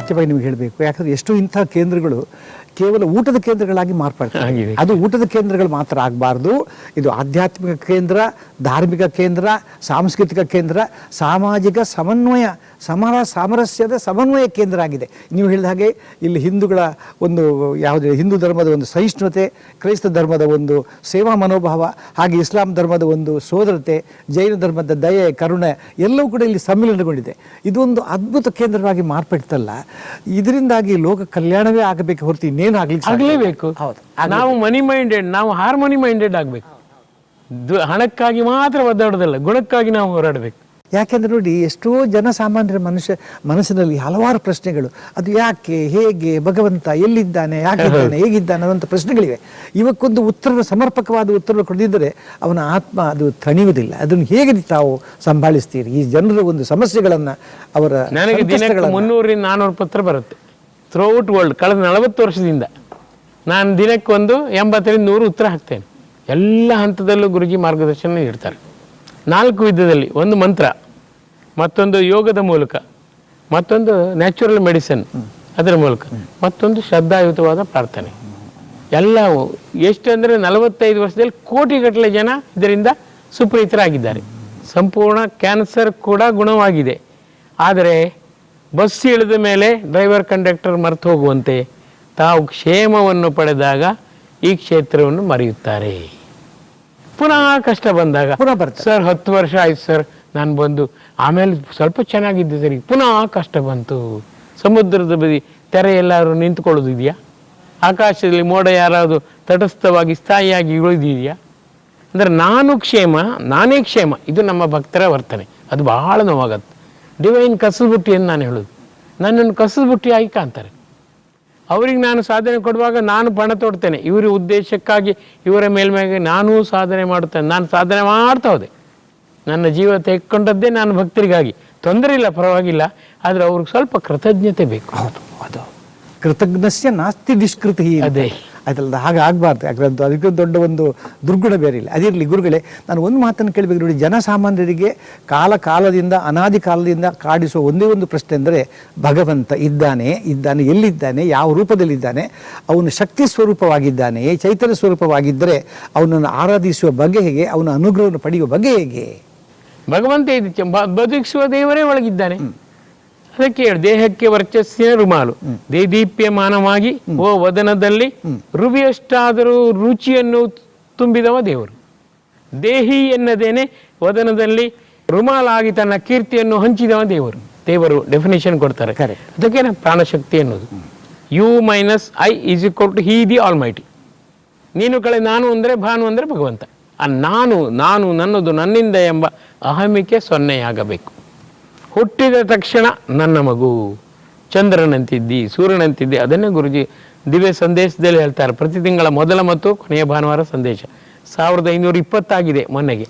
ಸತ್ಯವಾಗಿ ನಿಮಗೆ ಹೇಳಬೇಕು. ಯಾಕಂದರೆ ಎಷ್ಟೋ ಇಂಥ ಕೇಂದ್ರಗಳು ಕೇವಲ ಊಟದ ಕೇಂದ್ರಗಳಾಗಿ ಮಾರ್ಪಡ್ತಾರೆ. ಅದು ಊಟದ ಕೇಂದ್ರಗಳು ಮಾತ್ರ ಆಗಬಾರ್ದು. ಇದು ಆಧ್ಯಾತ್ಮಿಕ ಕೇಂದ್ರ, ಧಾರ್ಮಿಕ ಕೇಂದ್ರ, ಸಾಂಸ್ಕೃತಿಕ ಕೇಂದ್ರ, ಸಾಮಾಜಿಕ ಸಮನ್ವಯ ಸಾಮರಸ್ಯದ ಸಮನ್ವಯ ಕೇಂದ್ರ ಆಗಿದೆ. ನೀವು ಹೇಳಿದ ಹಾಗೆ ಇಲ್ಲಿ ಹಿಂದೂಗಳ ಒಂದು ಯಾವುದೇ ಹಿಂದೂ ಧರ್ಮದ ಒಂದು ಸಹಿಷ್ಣುತೆ, ಕ್ರೈಸ್ತ ಧರ್ಮದ ಒಂದು ಸೇವಾ ಮನೋಭಾವ, ಹಾಗೆ ಇಸ್ಲಾಂ ಧರ್ಮದ ಒಂದು ಸೋದರತೆ, ಜೈನ ಧರ್ಮದ ದಯೆ, ಕರುಣೆ ಎಲ್ಲವೂ ಕೂಡ ಇಲ್ಲಿ ಸಮ್ಮಿಲನಗೊಂಡಿದೆ. ಇದೊಂದು ಅದ್ಭುತ ಕೇಂದ್ರವಾಗಿ ಮಾರ್ಪಡ್ತಲ್ಲ. ಇದರಿಂದಾಗಿ ಲೋಕ ಕಲ್ಯಾಣವೇ ಆಗಬೇಕು ಹೊರತು ಇನ್ನೇನು ಆಗಲೇಬೇಕು. ನಾವು ಮನಿ ಮೈಂಡೆಡ್, ನಾವು ಹಾರ್ಮೋನಿ ಮೈಂಡೆಡ್ ಆಗಬೇಕು. ಹಣಕ್ಕಾಗಿ ಮಾತ್ರ ಒದ್ದಾಡೋದಲ್ಲ, ಗುಣಕ್ಕಾಗಿ ನಾವು ಹೋರಾಡಬೇಕು. ಯಾಕೆಂದ್ರೆ ನೋಡಿ, ಎಷ್ಟೋ ಜನಸಾಮಾನ್ಯರ ಮನಸ್ಸಿನಲ್ಲಿ ಹಲವಾರು ಪ್ರಶ್ನೆಗಳು. ಅದು ಯಾಕೆ, ಹೇಗೆ, ಭಗವಂತ ಎಲ್ಲಿದ್ದಾನೆ, ಯಾಕಿದ್ದಾನೆ, ಹೇಗಿದ್ದಾನೆ ಅನ್ನೋಂಥ ಪ್ರಶ್ನೆಗಳಿವೆ. ಇವಕ್ಕೊಂದು ಉತ್ತರ, ಸಮರ್ಪಕವಾದ ಉತ್ತರ ಕೊಡದಿದ್ದರೆ ಅವನ ಆತ್ಮ ಅದು ತಣಿಯುವುದಿಲ್ಲ. ಅದನ್ನು ಹೇಗೆ ತಾವು ಸಂಭಾಳಿಸ್ತೀರಿ ಈ ಜನರ ಒಂದು ಸಮಸ್ಯೆಗಳನ್ನು? ಅವರ ನನಗೆ ದಿನಕ್ಕೆ 300-400 ಪತ್ರ ಬರುತ್ತೆ ಥ್ರೂಔಟ್ ವರ್ಲ್ಡ್. ಕಳೆದ 40 ವರ್ಷದಿಂದ ನಾನು ದಿನಕ್ಕೊಂದು 80-100 ಉತ್ತರ ಹಾಕ್ತೇನೆ. ಎಲ್ಲ ಹಂತದಲ್ಲೂ ಗುರುಜಿ ಮಾರ್ಗದರ್ಶನ ನೀಡ್ತಾರೆ. 4 ವಿಧದಲ್ಲಿ, ಒಂದು ಮಂತ್ರ, ಮತ್ತೊಂದು ಯೋಗದ ಮೂಲಕ, ಮತ್ತೊಂದು ನ್ಯಾಚುರಲ್ ಮೆಡಿಸಿನ್ ಅದರ ಮೂಲಕ, ಮತ್ತೊಂದು ಶ್ರದ್ಧಾಯುತವಾದ ಪ್ರಾರ್ಥನೆ. ಎಲ್ಲವೂ ಎಷ್ಟು ಅಂದರೆ 45 ವರ್ಷದಲ್ಲಿ ಕೋಟಿಗಟ್ಟಲೆ ಜನ ಇದರಿಂದ ಸುಪ್ರೀತರಾಗಿದ್ದಾರೆ. ಸಂಪೂರ್ಣ ಕ್ಯಾನ್ಸರ್ ಕೂಡ ಗುಣವಾಗಿದೆ. ಆದರೆ ಬಸ್ ಇಳಿದ ಮೇಲೆ ಡ್ರೈವರ್ ಕಂಡಕ್ಟರ್ ಮರೆತು ಹೋಗುವಂತೆ ತಾವು ಕ್ಷೇಮವನ್ನು ಪಡೆದಾಗ ಈ ಕ್ಷೇತ್ರವನ್ನು ಮರೆಯುತ್ತಾರೆ. ಪುನಃ ಕಷ್ಟ ಬಂದಾಗ ಪುನಃ ಬರ್ತಾರೆ. ಸರ್ 10 ವರ್ಷ ಆಯ್ತು ಸರ್ ನಾನು ಬಂದು, ಆಮೇಲೆ ಸ್ವಲ್ಪ ಚೆನ್ನಾಗಿದ್ದೆ ಸರಿ, ಪುನಃ ಕಷ್ಟ ಬಂತು. ಸಮುದ್ರದ ಬದಿ ತೆರೆ ಎಲ್ಲರೂ ನಿಂತ್ಕೊಳ್ಳೋದಿದೆಯಾ? ಆಕಾಶದಲ್ಲಿ ಮೋಡ ಯಾರಾದರೂ ತಟಸ್ಥವಾಗಿ ಸ್ಥಾಯಿಯಾಗಿ ಉಳಿದಿದೆಯಾ? ಅಂದರೆ ನಾನು ಕ್ಷೇಮ, ನಾನೇ ಕ್ಷೇಮ, ಇದು ನಮ್ಮ ಭಕ್ತರ ವರ್ತನೆ. ಅದು ಬಹಳ ನೋವಾಗತ್ತೆ. ಡಿವೈನ್ ಕಸಬುಟ್ಟಿ ಅಂತ ನಾನು ಹೇಳೋದು. ನನ್ನನ್ನು ಕಸಬುಟ್ಟಿ ಆಗಿ ಕಾಣ್ತಾರೆ. ಅವ್ರಿಗೆ ನಾನು ಸಾಧನೆ ಕೊಡುವಾಗ ನಾನು ಪಣ ತೊಡ್ತೇನೆ. ಇವರ ಉದ್ದೇಶಕ್ಕಾಗಿ, ಇವರ ಮೇಲ್ಮೇಗೆ ನಾನೂ ಸಾಧನೆ ಮಾಡುತ್ತೇನೆ. ನಾನು ಸಾಧನೆ ಮಾಡ್ತಾ ಹೋದೆ. ನನ್ನ ಜೀವ ತೆಗೆದುಕೊಂಡದ್ದೇ ನಾನು ಭಕ್ತರಿಗಾಗಿ. ತೊಂದರೆ ಇಲ್ಲ, ಪರವಾಗಿಲ್ಲ. ಆದರೆ ಅವ್ರಿಗೆ ಸ್ವಲ್ಪ ಕೃತಜ್ಞತೆ ಬೇಕು. ಹೌದು, ಅದು ಕೃತಜ್ಞಸ್ಯ ನಾಸ್ತಿ ನಿಷ್ಕೃತಿ. ಅದೇ ಆಯ್ತಲ್ಲ, ಹಾಗೆ ಆಗಬಾರ್ದು. ಯಾಕಂದ್ರೆ ಅದಕ್ಕೆ ದೊಡ್ಡ ಒಂದು ದುರ್ಗುಣ ಬೇರೆ ಇಲ್ಲ. ಅದಿರಲಿ ಗುರುಗಳೇ, ನಾನು ಒಂದು ಮಾತನ್ನು ಕೇಳಬೇಕು ನೋಡಿ. ಜನಸಾಮಾನ್ಯರಿಗೆ ಕಾಲದಿಂದ ಅನಾದಿ ಕಾಲದಿಂದ ಕಾಡಿಸುವ ಒಂದೇ ಒಂದು ಪ್ರಶ್ನೆ ಅಂದರೆ, ಭಗವಂತ ಇದ್ದಾನೆ, ಎಲ್ಲಿದ್ದಾನೆ, ಯಾವ ರೂಪದಲ್ಲಿದ್ದಾನೆ, ಅವನು ಶಕ್ತಿ ಸ್ವರೂಪವಾಗಿದ್ದಾನೆ, ಚೈತನ್ಯ ಸ್ವರೂಪವಾಗಿದ್ದರೆ ಅವನನ್ನು ಆರಾಧಿಸುವ ಬಗ್ಗೆ ಹೇಗೆ, ಅವನ ಅನುಗ್ರಹವನ್ನು ಪಡೆಯುವ ಬಗ್ಗೆ ಹೇಗೆ? ಭಗವಂತ ಇದು ಬದುಕಿಸುವ ದೇವರೇ ಒಳಗಿದ್ದಾನೆ. ಅದಕ್ಕೆ ಹೇಳಿ, ದೇಹಕ್ಕೆ ವರ್ಚಸ್ಸಿನ ರುಮಾಲು, ದೇದೀಪ್ಯಮಾನವಾಗಿ ಓ ವದನದಲ್ಲಿ ರುವಿಯಷ್ಟಾದರೂ ರುಚಿಯನ್ನು ತುಂಬಿದವ ದೇವರು. ದೇಹಿ ಎನ್ನದೇನೆ ವದನದಲ್ಲಿ ರುಮಾಲಾಗಿ ತನ್ನ ಕೀರ್ತಿಯನ್ನು ಹಂಚಿದವ ದೇವರು ಡೆಫಿನೇಷನ್ ಕೊಡ್ತಾರೆ. ಅದಕ್ಕೆ ಪ್ರಾಣಶಕ್ತಿ ಅನ್ನೋದು. You minus I is equal to he the almighty. ನೀನು ಕಳೆ ನಾನು ಅಂದರೆ ಭಾನು ಅಂದರೆ ಭಗವಂತ. ಆ ನಾನು ನನ್ನದು, ನನ್ನಿಂದ ಎಂಬ ಅಹಮಿಕೆ ಸೊನ್ನೆಯಾಗಬೇಕು. ಹುಟ್ಟಿದ ತಕ್ಷಣ ನನ್ನ ಮಗು, ಚಂದ್ರನಂತಿದ್ದಿ, ಸೂರ್ಯನಂತಿದ್ದಿ. ಅದನ್ನೇ ಗುರುಜಿ ದಿವ್ಯ ಸಂದೇಶದಲ್ಲಿ ಹೇಳ್ತಾರೆ. ಪ್ರತಿ ತಿಂಗಳ ಮೊದಲ ಮತ್ತು ಕೊನೆಯ ಭಾನುವಾರ ಸಂದೇಶ 1520 ಆಗಿದೆ ಮೊನ್ನೆಗೆ.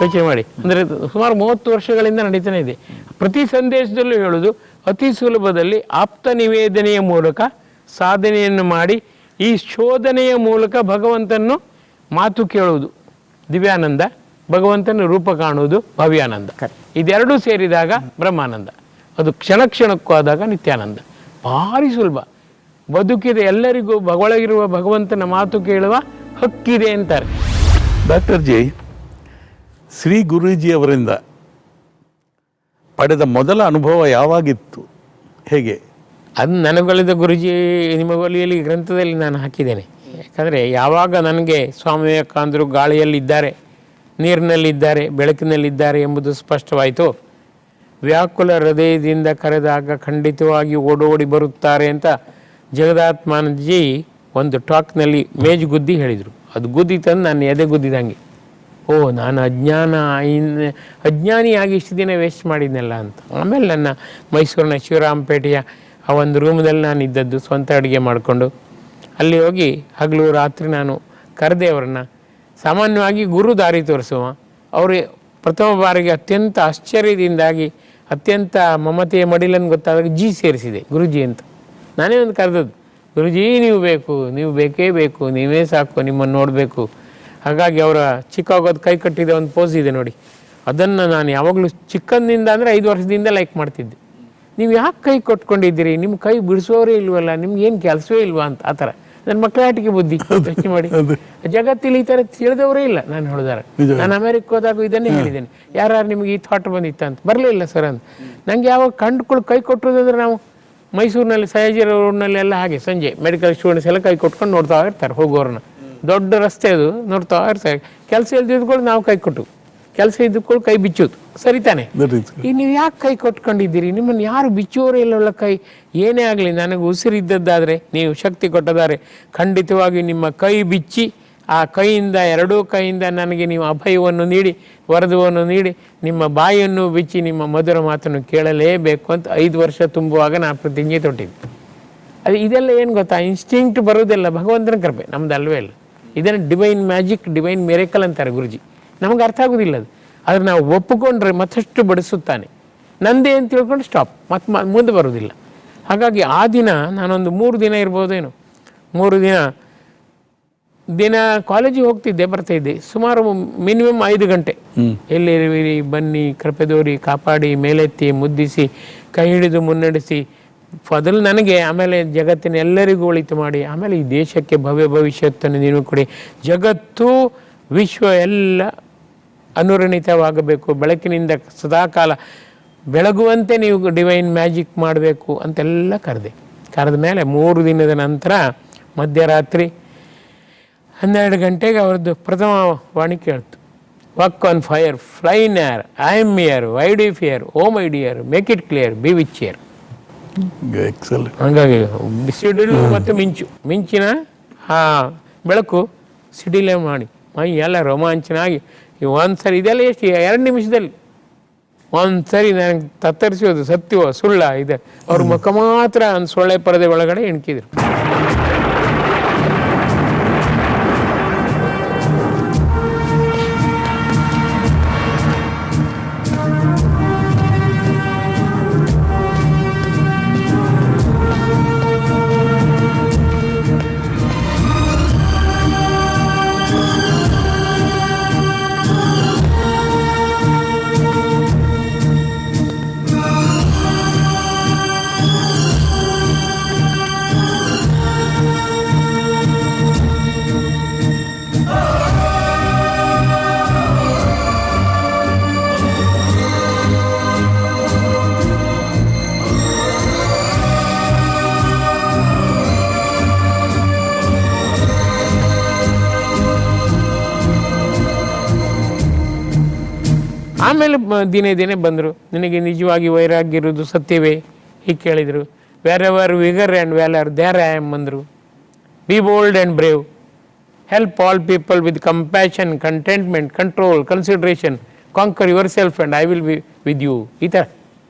ಯೋಚನೆ ಮಾಡಿ. ಅಂದರೆ ಸುಮಾರು 30 ವರ್ಷಗಳಿಂದ ನಡೀತಾನೆ ಇದೆ. ಪ್ರತಿ ಸಂದೇಶದಲ್ಲೂ ಹೇಳೋದು, ಅತಿ ಸುಲಭದಲ್ಲಿ ಆಪ್ತ ನಿವೇದನೆಯ ಮೂಲಕ ಸಾಧನೆಯನ್ನು ಮಾಡಿ ಈ ಶೋಧನೆಯ ಮೂಲಕ ಭಗವಂತನ ಮಾತು ಕೇಳುವುದು ದಿವ್ಯಾನಂದ, ಭಗವಂತನ ರೂಪ ಕಾಣುವುದು ಭವ್ಯಾನಂದ. ಇದೆರಡೂ ಸೇರಿದಾಗ ಬ್ರಹ್ಮಾನಂದ. ಅದು ಕ್ಷಣಕ್ಕೂ ಆದಾಗ ನಿತ್ಯಾನಂದ. ಭಾರಿ ಸುಲಭ. ಬದುಕಿದ ಎಲ್ಲರಿಗೂ ಒಳಗಿರುವ ಭಗವಂತನ ಮಾತು ಕೇಳುವ ಹಕ್ಕಿದೆ ಅಂತಾರೆ. ಡಾಕ್ಟರ್ ಜಿ, ಶ್ರೀ ಗುರೂಜಿಯವರಿಂದ ಪಡೆದ ಮೊದಲ ಅನುಭವ ಯಾವಾಗಿತ್ತು, ಹೇಗೆ? ಅದು ನನಗೊಲಿದ ಗುರುಜಿ ನಿಮಗೊಲಿಯಲ್ಲಿ ಗ್ರಂಥದಲ್ಲಿ ನಾನು ಹಾಕಿದ್ದೇನೆ. ಯಾಕಂದರೆ ಯಾವಾಗ ನನಗೆ ಸ್ವಾಮಿ ವಿವೇಕಾನಂದರು ಗಾಳಿಯಲ್ಲಿದ್ದಾರೆ, ನೀರಿನಲ್ಲಿದ್ದಾರೆ, ಬೆಳಕಿನಲ್ಲಿದ್ದಾರೆ ಎಂಬುದು ಸ್ಪಷ್ಟವಾಯಿತು, ವ್ಯಾಕುಲ ಹೃದಯದಿಂದ ಕರೆದಾಗ ಖಂಡಿತವಾಗಿ ಓಡೋಡಿ ಬರುತ್ತಾರೆ ಅಂತ ಜಗದಾತ್ಮಾನಂದಜಿ ಒಂದು ಟಾಕ್ನಲ್ಲಿ ಮೇಜುಗುದ್ದಿ ಹೇಳಿದರು. ಅದು ಗುದ್ದಿತಂದು ನಾನು ಎದೆ ಗುದ್ದಿದಂಗೆ, ಓ ನಾನು ಅಜ್ಞಾನಿಯಾಗಿ ಇಷ್ಟು ದಿನ ವೇಸ್ಟ್ ಮಾಡಿದ್ನಲ್ಲ ಅಂತ. ಆಮೇಲೆ ನನ್ನ ಮೈಸೂರಿನ ಶಿವರಾಮಪೇಟೆಯ ಆ ಒಂದು ರೂಮ್ದಲ್ಲಿ ನಾನು ಇದ್ದದ್ದು, ಸ್ವಂತ ಅಡುಗೆ ಮಾಡಿಕೊಂಡು ಅಲ್ಲಿ ಹೋಗಿ ಹಗಲು ರಾತ್ರಿ ನಾನು ಕರೆದೆ ಅವರನ್ನು. ಸಾಮಾನ್ಯವಾಗಿ ಗುರು ದಾರಿ ತೋರಿಸುವ ಅವರು ಪ್ರಥಮ ಬಾರಿಗೆ ಅತ್ಯಂತ ಆಶ್ಚರ್ಯದಿಂದಾಗಿ ಅತ್ಯಂತ ಮಮತೆಯ ಮಡಿಲನ್ನು ಗೊತ್ತಾದಾಗ ಜಿ ಸೇರಿಸಿದೆ, ಗುರುಜಿ ಅಂತ. ನಾನೇ ಒಂದು ಕರೆದದ್ದು, ಗುರುಜಿ ನೀವು ಬೇಕು, ನೀವು ಬೇಕೇ ಬೇಕು, ನೀವೇ ಸಾಕು, ನಿಮ್ಮನ್ನು ನೋಡಬೇಕು. ಹಾಗಾಗಿ ಅವರ ಚಿಕ್ಕಾಗೋದು ಕೈ ಕಟ್ಟಿದ ಒಂದು ಪೋಸ್ ಇದೆ ನೋಡಿ, ಅದನ್ನು ನಾನು ಯಾವಾಗಲೂ ಚಿಕ್ಕಂದಿಂದ ಅಂದರೆ 5 ವರ್ಷದಿಂದ ಲೈಕ್ ಮಾಡ್ತಿದ್ದೆ. ನೀವು ಯಾಕೆ ಕೈ ಕೊಟ್ಕೊಂಡಿದ್ದೀರಿ, ನಿಮ್ಮ ಕೈ ಬಿಡಿಸೋರೇ ಇಲ್ವಲ್ಲ, ನಿಮ್ಗೆ ಏನು ಕೆಲಸವೇ ಇಲ್ವಾ ಅಂತ. ಆ ಥರ ನನ್ನ ಮಕ್ಕಳಾಟಿಕೆ ಬುದ್ಧಿ ಯೋಚನೆ ಮಾಡಿ. ಜಗತ್ತಲ್ಲಿ ಈ ಥರ ತಿಳಿದವರೇ ಇಲ್ಲ. ನಾನು ಹೇಳಿದಾರೆ, ನಾನು ಅಮೆರಿಕ ಹೋದಾಗ ಇದನ್ನೇ ಹೇಳಿದ್ದೇನೆ, ಯಾರು ನಿಮಗೆ ಈ ಥಾಟ್ ಬಂದಿತ್ತ ಅಂತ. ಬರಲಿಲ್ಲ ಸರ್ ಅಂತ. ನನಗೆ ಯಾವಾಗ ಕಂಡುಗಳು ಕೈ ಕೊಟ್ಟೋದಂದ್ರೆ, ನಾವು ಮೈಸೂರಿನಲ್ಲಿ ಸಯಾಜಿ ರೋಡ್ನಲ್ಲಿ ಎಲ್ಲ ಹಾಗೆ ಸಂಜೆ ಮೆಡಿಕಲ್ ಸ್ಟೂಡೆಂಟ್ಸ್ ಎಲ್ಲ ಕೈ ಕೊಟ್ಕೊಂಡು ನೋಡ್ತಾ ಇರ್ತಾರೆ ಹೋಗೋರನ್ನ. ದೊಡ್ಡ ರಸ್ತೆ ಅದು, ನೋಡ್ತಾ ಇರ್ತಾರೆ. ಕೆಲಸ ಇಲ್ದಿದ್ಕೊಂಡು ನಾವು ಕೈ ಕೊಟ್ಟು, ಕೆಲಸ ಇದ್ದುಕೊಂಡು ಕೈ ಬಿಚ್ಚೋದು, ಸರಿ ತಾನೆ? ಈಗ ನೀವು ಯಾಕೆ ಕೈ ಕೊಟ್ಕೊಂಡಿದ್ದೀರಿ, ನಿಮ್ಮನ್ನು ಯಾರು ಬಿಚ್ಚೋರೇ ಇಲ್ಲವಲ್ಲ ಕೈ. ಏನೇ ಆಗಲಿ, ನನಗೆ ಉಸಿರಿದ್ದದ್ದಾದರೆ, ನೀವು ಶಕ್ತಿ ಕೊಟ್ಟದಾರೆ, ಖಂಡಿತವಾಗಿ ನಿಮ್ಮ ಕೈ ಬಿಚ್ಚಿ ಆ ಕೈಯಿಂದ, ಎರಡೂ ಕೈಯಿಂದ ನನಗೆ ನೀವು ಅಭಯವನ್ನು ನೀಡಿ, ವರದವನ್ನು ನೀಡಿ, ನಿಮ್ಮ ಬಾಯಿಯನ್ನು ಬಿಚ್ಚಿ ನಿಮ್ಮ ಮಧುರ ಮಾತನ್ನು ಕೇಳಲೇಬೇಕು ಅಂತ 5 ವರ್ಷ ತುಂಬುವಾಗ ನಾನು ಪ್ರತಿಜ್ಞೆ ತೊಟ್ಟಿದ್ದೆ. ಅದು ಇದೆಲ್ಲ ಏನು ಗೊತ್ತಾ, ಇನ್ಸ್ಟಿಂಕ್ಟ್ ಬರೋದೆಲ್ಲ ಭಗವಂತನ ಕೃಪೆ, ನಮ್ದು ಅಲ್ವೇ ಇಲ್ಲ. ಇದನ್ನು ಡಿವೈನ್ ಮ್ಯಾಜಿಕ್, ಡಿವೈನ್ ಮಿರೇಕಲ್ ಅಂತಾರೆ ಗುರುಜಿ. ನಮಗೆ ಅರ್ಥ ಆಗೋದಿಲ್ಲ ಅದು. ಆದರೆ ನಾವು ಒಪ್ಪಿಕೊಂಡ್ರೆ ಮತ್ತಷ್ಟು ಬಡಿಸುತ್ತಾನೆ. ನಂದೇ ಅಂತ ತಿಳ್ಕೊಂಡು ಸ್ಟಾಪ್, ಮತ್ತು ಮುಂದೆ ಬರೋದಿಲ್ಲ. ಹಾಗಾಗಿ ಆ ದಿನ ನಾನೊಂದು 3 ದಿನ ಇರ್ಬೋದೇನು, 3 ದಿನ ಕಾಲೇಜಿಗೆ ಹೋಗ್ತಿದ್ದೆ, ಬರ್ತಾಯಿದ್ದೆ. ಸುಮಾರು ಮಿನಿಮಮ್ 5 ಗಂಟೆ. ಎಲ್ಲಿರುವಿರಿ, ಬನ್ನಿ, ಕೃಪೆದೋರಿ, ಕಾಪಾಡಿ, ಮೇಲೆತ್ತಿ, ಮುದ್ದಿಸಿ, ಕೈ ಹಿಡಿದು ಮುನ್ನಡೆಸಿ, ಮೊದಲು ನನಗೆ, ಆಮೇಲೆ ಜಗತ್ತಿನ ಎಲ್ಲರಿಗೂ ಒಳಿತು ಮಾಡಿ, ಆಮೇಲೆ ಈ ದೇಶಕ್ಕೆ ಭವ್ಯ ಭವಿಷ್ಯತ್ತನ್ನು ನೀವು ಕೊಡಿ, ಜಗತ್ತು ವಿಶ್ವ ಎಲ್ಲ ಅನುರಣಿತವಾಗಬೇಕು, ಬೆಳಕಿನಿಂದ ಸದಾಕಾಲ ಬೆಳಗುವಂತೆ ನೀವು ಡಿವೈನ್ ಮ್ಯಾಜಿಕ್ ಮಾಡಬೇಕು ಅಂತೆಲ್ಲ ಕರೆದ ಮೇಲೆ 3 ದಿನದ ನಂತರ ಮಧ್ಯರಾತ್ರಿ 12 ಗಂಟೆಗೆ ಅವ್ರದ್ದು ಪ್ರಥಮ ವಾಣಿ ಕೇಳ್ತು. Work on fire, fly in air, I am here, why do you fear, O my dear, make it clear, be with chair. ಹಾಗಾಗಿ ಸಿಡಿಲು ಮತ್ತು ಮಿಂಚಿನ ಆ ಬೆಳಕು ಸಿಡಿಲೇ ಮಾಡಿ ಮೈ ಎಲ್ಲ ರೋಮಾಂಚನ ಆಗಿ ಒಂದ್ಸರಿ, ಇದೆಲ್ಲ ಎಷ್ಟು 2 ನಿಮಿಷದಲ್ಲಿ ಒಂದ್ಸರಿ ನನಗೆ ತತ್ತರಿಸೋದು ಸತ್ಯವೋ ಸುಳ್ಳ ಇದೆ. ಅವ್ರ ಮುಖ ಮಾತ್ರ ಒಂದು ಸೊಳ್ಳೆ ಪರದೆ ಒಳಗಡೆ ಇಣಕಿದ್ರು. ಆಮೇಲೆ ದಿನೇ ಬಂದರು. ನಿನಗೆ ನಿಜವಾಗಿ ವೈರಾಗ್ಯ ಇರೋದು ಸತ್ಯವೇ ಹೀಗೆ ಕೇಳಿದರು. Wherever vigour and valour there I am ಅಂದರು. Be bold and brave, help all people with compassion, contentment, control, consideration, conquer your self and I will be with you. ಈ ಥರ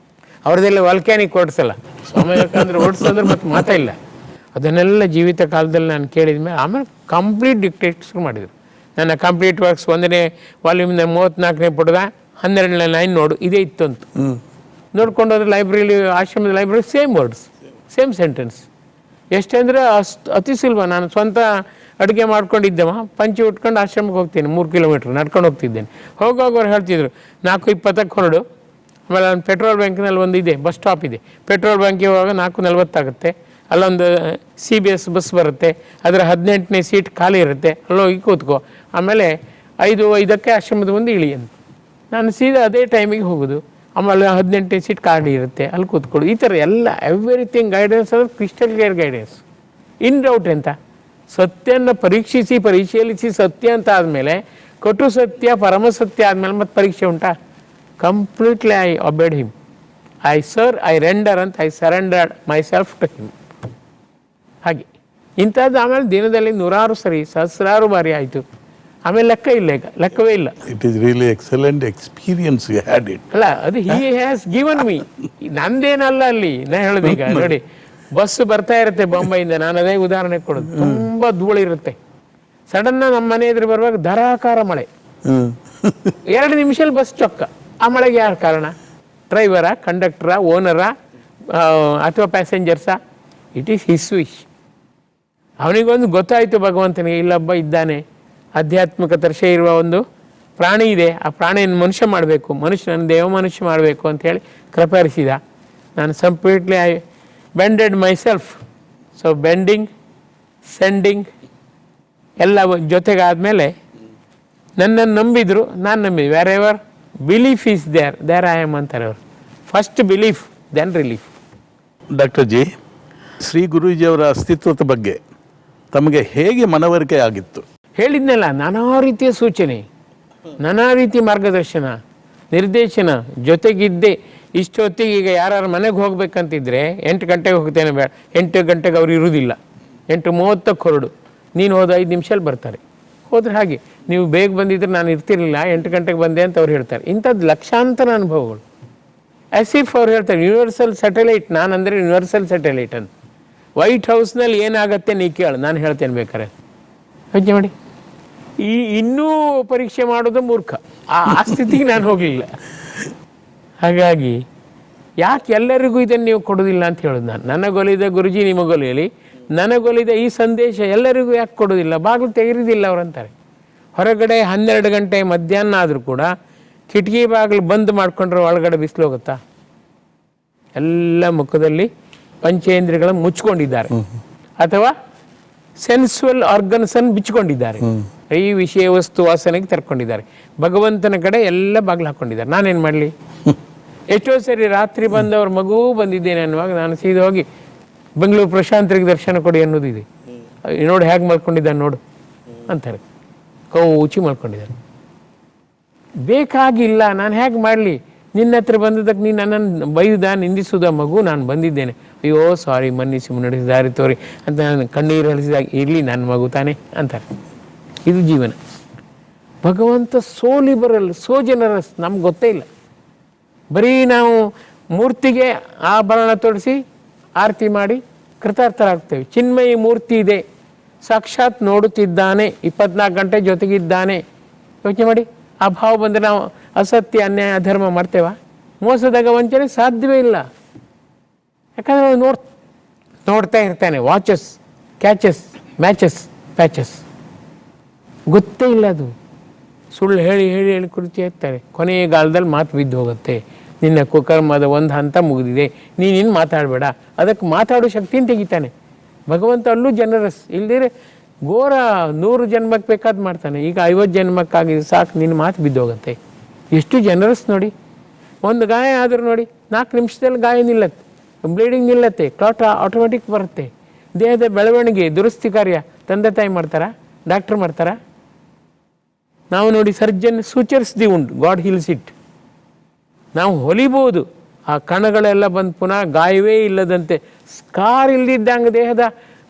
ಅವ್ರದ್ದೆಲ್ಲ ವಾಲ್ಕ್ಯಾನಿಕ್ ಓಡಿಸಲ್ಲ, ಸ್ವಾಮಿ ವಿವೇಕಾನಂದರು ಓಡಿಸೋದ್ರೆ ಮತ್ತೆ ಮಾತಾ ಇಲ್ಲ. ಅದನ್ನೆಲ್ಲ ಜೀವಿತ ಕಾಲದಲ್ಲಿ ನಾನು ಕೇಳಿದ ಮೇಲೆ ಆಮೇಲೆ ಕಂಪ್ಲೀಟ್ ಡಿಕ್ಟೇಟ್ ಶುರು ಮಾಡಿದರು. ನನ್ನ ಕಂಪ್ಲೀಟ್ ವರ್ಕ್ಸ್ 1ನೇ ವಾಲ್ಯೂಮ್ನ 34ನೇ ಪುಟದ 12ನೇ ಲೈನ್ ನೋಡು, ಇದೇ ಇತ್ತು ಅಂತ ನೋಡ್ಕೊಂಡು ಹೋದ್ರೆ ಲೈಬ್ರರಿಲಿ, ಆಶ್ರಮದ library same words, same sentence. ಎಷ್ಟಂದರೆ ಅತಿ ಸುಲಭ. ನಾನು ಸ್ವಂತ ಅಡುಗೆ ಮಾಡ್ಕೊಂಡಿದ್ದೆವ, ಪಂಚಿ ಉಟ್ಕೊಂಡು ಆಶ್ರಮಕ್ಕೆ ಹೋಗ್ತೀನಿ, 3 ಕಿಲೋಮೀಟ್ರ್ ನಡ್ಕೊಂಡು ಹೋಗ್ತಿದ್ದೇನೆ. ಹೋಗೋರು ಹೇಳ್ತಿದ್ರು 4:20ಕ್ಕೆ ಹೊರಡು, ಆಮೇಲೆ ಒಂದು ಪೆಟ್ರೋಲ್ ಬ್ಯಾಂಕ್ನಲ್ಲಿ ಒಂದು ಇದೆ, ಬಸ್ ಸ್ಟಾಪ್ ಇದೆ, ಪೆಟ್ರೋಲ್ ಬ್ಯಾಂಕಿಗೆ ಹೋಗುವಾಗ 4:40 ಆಗುತ್ತೆ. ಅಲ್ಲೊಂದು CBS ಬಸ್ ಬರುತ್ತೆ, ಅದರ 18ನೇ ಸೀಟ್ ಖಾಲಿ ಇರುತ್ತೆ, ಅಲ್ಲೋಗಿ ಕೂತ್ಕೋ. ಆಮೇಲೆ 5:05ಕ್ಕೆ ಆಶ್ರಮದ ಮುಂದೆ ಇಳಿ ಅಂತ. ನಾನು ಸೀದಾ ಅದೇ ಟೈಮಿಗೆ ಹೋಗೋದು. ಆಮೇಲೆ 18ನೇ ಸೀಟ್ ಖಾಲಿ ಇರುತ್ತೆ, ಅಲ್ಲಿ ಕೂತ್ಕೊಳ್ಳು. ಈ ಥರ ಎಲ್ಲ ಎವ್ರಿಥಿಂಗ್ ಗೈಡೆನ್ಸ್ ಅಂದರೆ ಕ್ರಿಸ್ಟಲ್ ಕ್ಲಿಯರ್ ಗೈಡೆನ್ಸ್. ಇನ್ ಡೌಟ್ ಎಂತ, ಸತ್ಯನ ಪರಿಶೀಲಿಸಿ ಸತ್ಯ ಅಂತ ಆದಮೇಲೆ, ಕಟು ಸತ್ಯ ಪರಮ ಸತ್ಯ ಆದಮೇಲೆ ಮತ್ತೆ ಪರೀಕ್ಷೆ ಉಂಟಾ? Completely I obeyed him, I render ಅಂತ, I surrendered my self to him. ಹಾಗೆ ಇಂಥದ್ದು ಆಮೇಲೆ ದಿನದಲ್ಲಿ ನೂರಾರು ಸರಿ ಸಹಸ್ರಾರು ಬಾರಿ ಆಯಿತು. ಆಮೇಲೆ ಲೆಕ್ಕ ಇಲ್ಲ, ಈಗ ಲೆಕ್ಕವೇ ಇಲ್ಲ. It is really excellent experience you had it. ಅಲ್ಲ, ಅದು ಹಿ ಹ್ಯಾಸ್ ಗಿವನ್ ಮೀ. ನಂದೇನಲ್ಲ ಅಲ್ಲಿ ನಾ ಹೇಳೋದು. ಈಗ ನೋಡಿ, ಬಸ್ ಬರ್ತಾ ಇರುತ್ತೆ ಬಾಂಬೆಯಿಂದ, ನಾನು ಅದೇ ಉದಾಹರಣೆ ಕೊಡೋದು. ತುಂಬ ಧೂಳಿರುತ್ತೆ. ಸಡನ್ನ ನಮ್ಮ ಮನೆ ಎದುರು ಬರುವಾಗ ಧಾರಾಕಾರ ಮಳೆ, 2 ನಿಮಿಷದಲ್ಲಿ ಬಸ್ ಚೊಕ್ಕ. ಆ ಮಳೆಗೆ ಯಾರು ಕಾರಣ? ಡ್ರೈವರಾ, ಕಂಡಕ್ಟರಾ, ಓನರಾ, ಅಥವಾ ಪ್ಯಾಸೆಂಜರ್ಸಾ? It is his wish. ಅವನಿಗೊಂದು ಗೊತ್ತಾಯಿತು ಭಗವಂತನಿಗೆ, ಇಲ್ಲೊಬ್ಬ ಇದ್ದಾನೆ, ಆಧ್ಯಾತ್ಮಿಕ ತರ್ಷೆ ಇರುವ ಒಂದು ಪ್ರಾಣಿ ಇದೆ, ಆ ಪ್ರಾಣಿಯನ್ನು ಮನುಷ್ಯ ಮಾಡಬೇಕು, ಮನುಷ್ಯನನ್ನು ದೇವ ಮನುಷ್ಯ ಮಾಡಬೇಕು ಅಂಥೇಳಿ ಕೃಪರಿಸಿದ. ನಾನು completely I bended my self. So bending, sending ಎಲ್ಲ ಜೊತೆಗಾದಮೇಲೆ ನನ್ನನ್ನು ನಂಬಿದ್ರು, ನಾನು ನಂಬಿದ್ದೆ. Wherever belief is there I am ಅಂತಾರೆ ಅವರು. First belief, then relief. Doctor ji, Shri ಗುರೂಜಿಯವರ ಅಸ್ತಿತ್ವದ ಬಗ್ಗೆ ತಮಗೆ ಹೇಗೆ ಮನವರಿಕೆ ಆಗಿತ್ತು? ಹೇಳಿದ್ನಲ್ಲ, ನಾನಾ ರೀತಿಯ ಸೂಚನೆ, ನಾನಾ ರೀತಿಯ ಮಾರ್ಗದರ್ಶನ, ನಿರ್ದೇಶನ ಜೊತೆಗಿದ್ದೆ. ಇಷ್ಟೊತ್ತಿಗೆ ಈಗ ಯಾರು ಮನೆಗೆ ಹೋಗ್ಬೇಕಂತಿದ್ರೆ 8 ಗಂಟೆಗೆ ಹೋಗ್ತೇನೆ, ಬೇಡ 8 ಗಂಟೆಗೆ ಅವ್ರು ಇರುವುದಿಲ್ಲ, 8:30 ಹೊರಡು, ನೀನು ಹೋದ 5 ನಿಮಿಷದಲ್ಲಿ ಬರ್ತಾರೆ. ಹೋದ್ರೆ ಹಾಗೆ ನೀವು ಬೇಗ ಬಂದಿದ್ರೆ ನಾನು ಇರ್ತಿರ್ಲಿಲ್ಲ, 8 ಗಂಟೆಗೆ ಬಂದೆ ಅಂತ ಅವ್ರು ಹೇಳ್ತಾರೆ. ಇಂಥದ್ದು ಲಕ್ಷಾಂತರ ಅನುಭವಗಳು. ಆಸ್ ಇಫ್ ಅವ್ರು ಹೇಳ್ತಾರೆ ಯೂನಿವರ್ಸಲ್ ಸ್ಯಾಟಲೈಟ್, ನಾನು ಅಂದರೆ ಯೂನಿವರ್ಸಲ್ ಸ್ಯಾಟಲೈಟ್ ಅಂತ. ವೈಟ್ ಹೌಸ್ನಲ್ಲಿ ಏನಾಗತ್ತೆ ನೀ ಕೇಳು, ನಾನು ಹೇಳ್ತೇನೆ ಬೇಕಾರೆ. ಯೋಚನೆ ಮಾಡಿ, ಇನ್ನೂ ಪರೀಕ್ಷೆ ಮಾಡೋದು ಮೂರ್ಖ. ಆ ಸ್ಥಿತಿಗೆ ನಾನು ಹೋಗಲಿಲ್ಲ. ಹಾಗಾಗಿ ಯಾಕೆ ಎಲ್ಲರಿಗೂ ಇದನ್ನು ನೀವು ಕೊಡೋದಿಲ್ಲ ಅಂತ ಹೇಳೋದು ನಾನು. ನನಗೊಲಿದ ಗುರುಜಿ ನಿಮಗೊಲಿಯಲಿ, ನನಗೊಲಿದ ಈ ಸಂದೇಶ ಎಲ್ಲರಿಗೂ ಯಾಕೆ ಕೊಡೋದಿಲ್ಲ? ಬಾಗಿಲು ತೆಗೆದಿಲ್ಲ ಅವರಂತಾರೆ. ಹೊರಗಡೆ 12 ಗಂಟೆ ಮಧ್ಯಾಹ್ನ ಆದರೂ ಕೂಡ ಕಿಟಕಿ ಬಾಗಿಲು ಬಂದ್ ಮಾಡ್ಕೊಂಡ್ರೆ ಒಳಗಡೆ ಬಿಸಿಲು ಹೋಗುತ್ತಾ? ಎಲ್ಲ ಮುಖದಲ್ಲಿ ಪಂಚೇಂದ್ರಿಯಗಳ ಮುಚ್ಕೊಂಡಿದ್ದಾರೆ, ಅಥವಾ ಸೆನ್ಸುವಲ್ ಆರ್ಗನ್ಸ್ ಅನ್ನು ಬಿಚ್ಕೊಂಡಿದ್ದಾರೆ, ಈ ವಿಷಯ ವಸ್ತು ವಾಸನೆಗೆ ತರ್ಕೊಂಡಿದ್ದಾರೆ. ಭಗವಂತನ ಕಡೆ ಎಲ್ಲ ಬಾಗಿಲು ಹಾಕ್ಕೊಂಡಿದ್ದಾರೆ. ನಾನೇನು ಮಾಡಲಿ? ಎಷ್ಟೋ ಸರಿ ರಾತ್ರಿ ಬಂದವ್ರ ಮಗು ಬಂದಿದ್ದೇನೆ ಅನ್ನುವಾಗ ನಾನು ಸೀದಾ ಹೋಗಿ ಬೆಂಗಳೂರು ಪ್ರಶಾಂತರಿಗೆ ದರ್ಶನ ಕೊಡಿ ಅನ್ನೋದಿದೆ. ನೋಡಿ ಹೇಗೆ ಮಾಡ್ಕೊಂಡಿದ್ದಾನೆ ನೋಡು ಅಂತಾರೆ. ಕೌಚಿ ಮಾಡ್ಕೊಂಡಿದ್ದಾರೆ. ಬೇಕಾಗಿಲ್ಲ, ನಾನು ಹೇಗೆ ಮಾಡಲಿ? ನಿನ್ನ ಹತ್ರ ಬಂದದಕ್ಕೆ ನೀನು ನನ್ನನ್ನು ಬೈದ ನಿಂದಿಸುವುದ? ಮಗು ನಾನು ಬಂದಿದ್ದೇನೆ, ಅಯ್ಯೋ ಸಾರಿ ಮನ್ನಿಸಿ ಮುನ್ನಡೆಸಿ ದಾರಿ ತೋರಿ ಅಂತ ನಾನು ಕಣ್ಣೀರು ಹಳಿಸಿದಾಗ, ಇರಲಿ ನನ್ನ ಮಗು ತಾನೇ ಅಂತಾರೆ. ಇದು ಜೀವನ. ಭಗವಂತ ಸೋ ಲಿಬರಲ್, ಸೋ ಜನರಸ್. ನಮ್ಗೆ ಗೊತ್ತೇ ಇಲ್ಲ. ಬರೀ ನಾವು ಮೂರ್ತಿಗೆ ಆಭರಣ ತೊಡಿಸಿ ಆರತಿ ಮಾಡಿ ಕೃತಾರ್ಥರಾಗ್ತೇವೆ. ಚಿನ್ಮಯಿ ಮೂರ್ತಿ ಇದೆ, ಸಾಕ್ಷಾತ್ ನೋಡುತ್ತಿದ್ದಾನೆ, 24 ಗಂಟೆ ಜೊತೆಗಿದ್ದಾನೆ. ಯೋಚನೆ ಮಾಡಿ, ಆ ಭಾವ ಬಂದರೆ ನಾವು ಅಸತ್ಯ, ಅನ್ಯಾಯ, ಅಧರ್ಮ ಮಾಡ್ತೇವಾ? ಮೋಸದಾಗ ವಂಚನೆ ಸಾಧ್ಯವೇ ಇಲ್ಲ. ಯಾಕಂದರೆ ಅವನು ನೋಡ್ತಾ ಇರ್ತಾನೆ. Watches, catches, matches, patches. ಗೊತ್ತೇ ಇಲ್ಲ ಅದು. ಸುಳ್ಳು ಹೇಳಿ ಹೇಳಿ ಹೇಳಿ ಕುರಿತು ಇರ್ತಾರೆ. ಕೊನೆಯ ಕಾಲದಲ್ಲಿ ಮಾತು ಬಿದ್ದು ಹೋಗುತ್ತೆ. ನಿನ್ನ ಕುಕರ್ಮದ ಒಂದು ಹಂತ ಮುಗಿದಿದೆ, ನೀನಿನ್ನು ಮಾತಾಡಬೇಡ. ಅದಕ್ಕೆ ಮಾತಾಡೋ ಶಕ್ತಿನ ತೆಗಿತಾನೆ ಭಗವಂತ. ಅಲ್ಲೂ ಜನರಸ್. ಇಲ್ದಿರೆ ಘೋರ 100 ಜನ್ಮಕ್ಕೆ ಬೇಕಾದ ಮಾಡ್ತಾನೆ. ಈಗ 50 ಜನ್ಮಕ್ಕಾಗಿದೆ ಸಾಕು, ನಿನ್ನ ಮಾತು ಬಿದ್ದೋಗುತ್ತೆ. ಎಷ್ಟು ಜನರಸ್ ನೋಡಿ. ಒಂದು ಗಾಯ ಆದರೂ ನೋಡಿ 4 ನಿಮಿಷದಲ್ಲಿ ಗಾಯ ನಿಲ್ಲತ್ತೆ, ಬ್ಲೀಡಿಂಗ್ ನಿಲ್ಲತ್ತೆ, ಕ್ಲಾಟ್ ಆಟೋಮೆಟಿಕ್ ಬರುತ್ತೆ. ದೇಹದ ಬೆಳವಣಿಗೆ ದುರಸ್ತಿ ಕಾರ್ಯ ತಂದೆ ತಾಯಿ ಮಾಡ್ತಾರಾ? ಡಾಕ್ಟ್ರ್ ಮಾಡ್ತಾರಾ? ನಾವು ನೋಡಿ, surgeon sutures the ವುಂಡ್, god heels it. ನಾವು ಹೊಲಿಬೋದು, ಆ ಕಣಗಳೆಲ್ಲ ಬಂದು ಪುನಃ ಗಾಯವೇ ಇಲ್ಲದಂತೆ ಸ್ಕಾರ್ ಇಲ್ದಿದ್ದಂಗೆ ದೇಹದ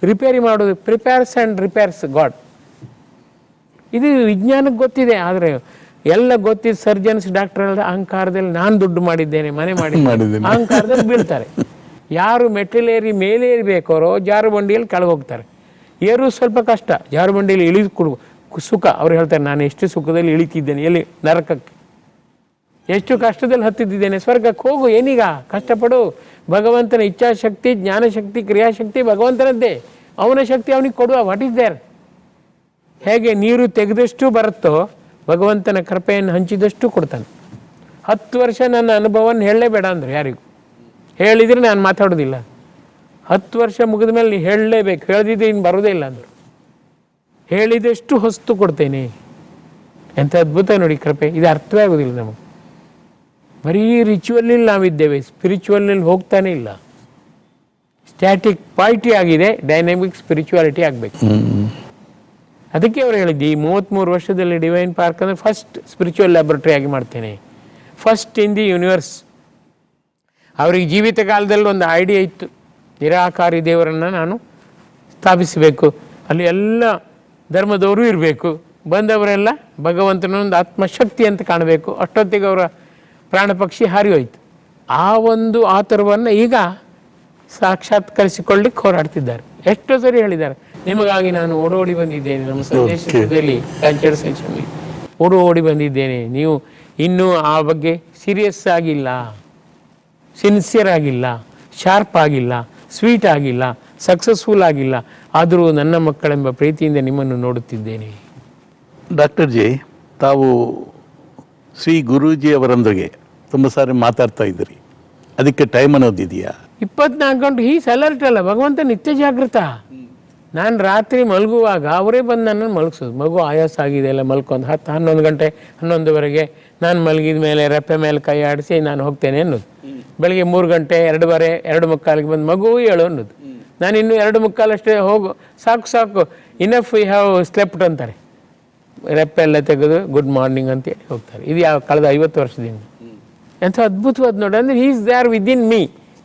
ರಿಪೇರಿ ಮಾಡೋದು. Prepares and repairs god. ಇದು ವಿಜ್ಞಾನಕ್ಕೆ ಗೊತ್ತಿದೆ. ಆದರೆ ಎಲ್ಲ ಗೊತ್ತಿದ್ದ ಸರ್ಜನ್ಸ್, ಡಾಕ್ಟರ್ ಎಲ್ಲ ಅಹಂಕಾರದಲ್ಲಿ ನಾನು ದುಡ್ಡು ಮಾಡಿದ್ದೇನೆ, ಮನೆ ಮಾಡಿದ್ದೇನೆ, ಅಹಂಕಾರದಲ್ಲಿ ಬೀಳ್ತಾರೆ. ಯಾರು ಮೆಟ್ಟಿಲೇರಿ ಮೇಲೇರಬೇಕೋರೋ ಜಾರು ಬಂಡಿಯಲ್ಲಿ ಕೆಳಗೆ ಹೋಗ್ತಾರೆ. ಏರು ಸ್ವಲ್ಪ ಕಷ್ಟ, ಜಾರು ಬಂಡಿಯಲ್ಲಿ ಇಳಿದು ಕೊಡು ಸುಖ. ಅವ್ರು ಹೇಳ್ತಾರೆ, ನಾನು ಎಷ್ಟು ಸುಖದಲ್ಲಿ ಇಳಿತಿದ್ದೇನೆ, ಎಲ್ಲಿ ನರಕಕ್ಕೆ, ಎಷ್ಟು ಕಷ್ಟದಲ್ಲಿ ಹತ್ತಿದ್ದೇನೆ, ಸ್ವರ್ಗಕ್ಕೆ ಹೋಗು. ಏನೀಗ ಕಷ್ಟಪಡು. ಭಗವಂತನ ಇಚ್ಛಾಶಕ್ತಿ, ಜ್ಞಾನಶಕ್ತಿ, ಕ್ರಿಯಾಶಕ್ತಿ ಭಗವಂತನದ್ದೇ. ಅವನ ಶಕ್ತಿ ಅವನಿಗೆ ಕೊಡುವ. What is there? ಹೇಗೆ ನೀರು ತೆಗೆದಷ್ಟು ಬರುತ್ತೋ ಭಗವಂತನ ಕೃಪೆಯನ್ನು ಹಂಚಿದಷ್ಟು ಕೊಡ್ತಾನೆ. 10 ವರ್ಷ ನನ್ನ ಅನುಭವವನ್ನು ಹೇಳಲೇಬೇಡ ಅಂದರು ಯಾರಿಗೂ. ಹೇಳಿದರೆ ನಾನು ಮಾತಾಡೋದಿಲ್ಲ. 10 ವರ್ಷ ಮುಗಿದ ಮೇಲೆ ನೀನು ಹೇಳಲೇಬೇಕು, ಹೇಳದಿದ್ರೆ ಇನ್ನು ಬರೋದೇ ಇಲ್ಲ ಅಂದರು. ಹೇಳಿದಷ್ಟು ಹೊಸ್ತು ಕೊಡ್ತೇನೆ. ಎಂಥ ಅದ್ಭುತ ನೋಡಿ ಕೃಪೆ. ಇದು ಅರ್ಥವೇ ಆಗೋದಿಲ್ಲ ನಮಗೆ. ಬರೀ ರಿಚುವಲ್ಲಿ ನಾವಿದ್ದೇವೆ, ಸ್ಪಿರಿಚುವಲ್ನಲ್ಲಿ ಹೋಗ್ತಾನೆ ಇಲ್ಲ. ಸ್ಟ್ಯಾಟಿಕ್ ಪಾಯಿಟಿ ಆಗಿದೆ, ಡೈನಾಮಿಕ್ ಸ್ಪಿರಿಚುವಾಲಿಟಿ ಆಗಬೇಕು. ಅದಕ್ಕೆ ಅವ್ರು ಹೇಳಿದ್ದು, ಈ 33 ವರ್ಷದಲ್ಲಿ ಡಿವೈನ್ ಪಾರ್ಕ್ ಅಂದರೆ ಫಸ್ಟ್ ಸ್ಪಿರಿಚುವಲ್ ಲ್ಯಾಬೊರೇಟರಿ ಆಗಿ ಮಾಡ್ತೇನೆ, ಫಸ್ಟ್ ಇನ್ ದಿ ಯೂನಿವರ್ಸ್. ಅವ್ರಿಗೆ ಜೀವಿತ ಕಾಲದಲ್ಲಿ ಒಂದು ಐಡಿಯಾ ಇತ್ತು, ನಿರಾಕಾರಿ ದೇವರನ್ನು ನಾನು ಸ್ಥಾಪಿಸಬೇಕು. ಅಲ್ಲಿ ಎಲ್ಲ ಧರ್ಮದವರು ಇರಬೇಕು. ಬಂದವರೆಲ್ಲ ಭಗವಂತನ ಒಂದು ಆತ್ಮಶಕ್ತಿ ಅಂತ ಕಾಣಬೇಕು. ಅಷ್ಟೊತ್ತಿಗೆ ಅವರ ಪ್ರಾಣ ಪಕ್ಷಿ ಹಾರಿ ಹೋಯಿತು. ಆ ಒಂದು ಆತುರವನ್ನು ಈಗ ಸಾಕ್ಷಾತ್ಕರಿಸಿಕೊಳ್ಳಿಕ್ಕೆ ಹೋರಾಡ್ತಿದ್ದಾರೆ. ಎಷ್ಟೋ ಸರಿ ಹೇಳಿದ್ದಾರೆ, ನಿಮಗಾಗಿ ನಾನು ಓಡೋಡಿ ಬಂದಿದ್ದೇನೆ, ನಮ್ಮ ಸಂದೇಶದಲ್ಲಿ ಓಡೋಡಿ ಬಂದಿದ್ದೇನೆ, ನೀವು ಇನ್ನೂ ಆ ಬಗ್ಗೆ ಸೀರಿಯಸ್ ಆಗಿಲ್ಲ, ಸಿನ್ಸಿಯರ್ ಆಗಿಲ್ಲ, ಶಾರ್ಪ್ ಆಗಿಲ್ಲ, ಸ್ವೀಟ್ ಆಗಿಲ್ಲ, ಸಕ್ಸಸ್ಫುಲ್ ಆಗಿಲ್ಲ, ಆದರೂ ನನ್ನ ಮಕ್ಕಳೆಂಬ ಪ್ರೀತಿಯಿಂದ ನಿಮ್ಮನ್ನು ನೋಡುತ್ತಿದ್ದೇನೆ. ಡಾಕ್ಟರ್ ಜಿ, ತಾವು ಶ್ರೀ ಗುರೂಜಿ ಅವರೊಂದಿಗೆ ತುಂಬ ಸಾರಿ ಮಾತಾಡ್ತಾ ಇದ್ದೀರಿ, ಅದಕ್ಕೆ ಟೈಮ್ ಅನ್ನೋದಿದೆಯಾ? 24 ಗಂಟೆ ಹೀಸ್ ಅಲರ್ಟ್ ಅಲ್ಲ, ಭಗವಂತ ನಿತ್ಯ ಜಾಗೃತ. ನಾನು ರಾತ್ರಿ ಮಲಗುವಾಗ ಅವರೇ ಬಂದು ನನ್ನನ್ನು ಮಲಗಿಸೋದು. ಮಗು ಆಯಾಸ ಆಗಿದೆ ಎಲ್ಲ ಮಲ್ಕೊಂಡು 10-11 ಗಂಟೆ 11ವರೆಗೆ ನಾನು ಮಲಗಿದ ಮೇಲೆ ರೆಪ್ಪೆ ಮೇಲೆ ಕೈ ಆಡಿಸಿ ನಾನು ಹೋಗ್ತೇನೆ ಅನ್ನೋದು. ಬೆಳಗ್ಗೆ 3 ಗಂಟೆ 2:15 2:45 ಬಂದು ಮಗು ಹೇಳು ಅನ್ನೋದು. ನಾನು ಇನ್ನೂ 2:45 ಅಷ್ಟೇ ಹೋಗು, ಸಾಕು ಇನಫ್ ಯು ಹ್ಯಾವ್ ಸ್ಲೆಪ್ಟ್ ಅಂತಾರೆ. ರೆಪ್ಪೆ ಎಲ್ಲ ತೆಗೆದು ಗುಡ್ ಮಾರ್ನಿಂಗ್ ಅಂತೇಳಿ ಹೋಗ್ತಾರೆ. ಇದು ಯಾವ ಕಳೆದ 50 ವರ್ಷದಿಂದ ಎಂಥ ಅದ್ಭುತವಾದ ನೋಡಿ. ಅಂದರೆ he is there within me,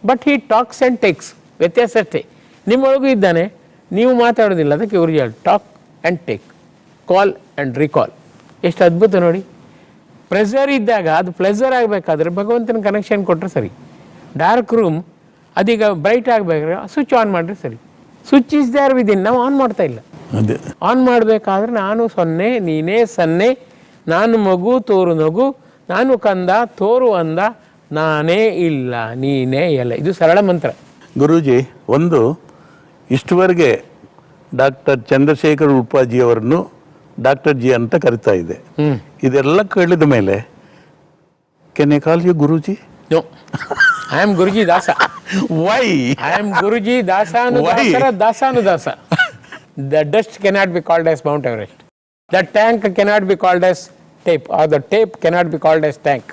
but he talks and takes. ವ್ಯತ್ಯಾಸ ಅಷ್ಟೇ. ನಿಮ್ಮೊಳಗೂ ಇದ್ದಾನೆ, ನೀವು ಮಾತಾಡೋದಿಲ್ಲ, ಅದಕ್ಕೆ ಇವ್ರಿಗೆ ಹೇಳಿ talk and take, call and recall. ಎಷ್ಟು ಅದ್ಭುತ ನೋಡಿ. ಪ್ರೆಷರ್ ಇದ್ದಾಗ ಅದು ಪ್ಲೆಸರ್ ಆಗಬೇಕಾದ್ರೆ ಭಗವಂತನ ಕನೆಕ್ಷನ್ ಕೊಟ್ಟರೆ ಸರಿ. ಡಾರ್ಕ್ ರೂಮ್ ಅದೀಗ ಬ್ರೈಟ್ ಆಗಬೇಕಾದ್ರೆ ಸ್ವಿಚ್ ಆನ್ ಮಾಡಿದ್ರೆ ಸರಿ. ಸ್ವಿಚ್ ಇಸ್ ದೇರ್ ವಿದಿನ್, ನಾವು ಆನ್ ಮಾಡ್ತಾ ಇಲ್ಲ. ಆನ್ ಮಾಡಬೇಕಾದ್ರೆ ನಾನು 0 ನೀನೇ 0, ನಾನು ಮಗು ತೋರು ನಗು, ನಾನು ಕಂದ ತೋರು ಅಂದ, ನಾನೇ ಇಲ್ಲ ನೀನೇ ಎಲ್ಲ. ಇದು ಸರಳ ಮಂತ್ರ. ಗುರೂಜಿ, ಒಂದು ಇಷ್ಟುವರೆಗೆ ಡಾಕ್ಟರ್ ಚಂದ್ರಶೇಖರ್ ಉಪಾಜಿ ಅವರನ್ನು ಡಾಕ್ಟರ್ ಜಿ ಅಂತ ಕರಿತಾ ಇದೆ. ಇದೆಲ್ಲ ಕೇಳಿದ ಮೇಲೆ can I call you Guruji? No, I am Guruji ದಾಸ. ವೈ? ಐ ಆಮ್ ಗುರುಜಿ ದಾಸಾನುದಾಸರ ದಾಸಾನುದಾಸ. The dust cannot be called as Mount Everest. The tank cannot be called as tape, or the tape cannot be called as tank.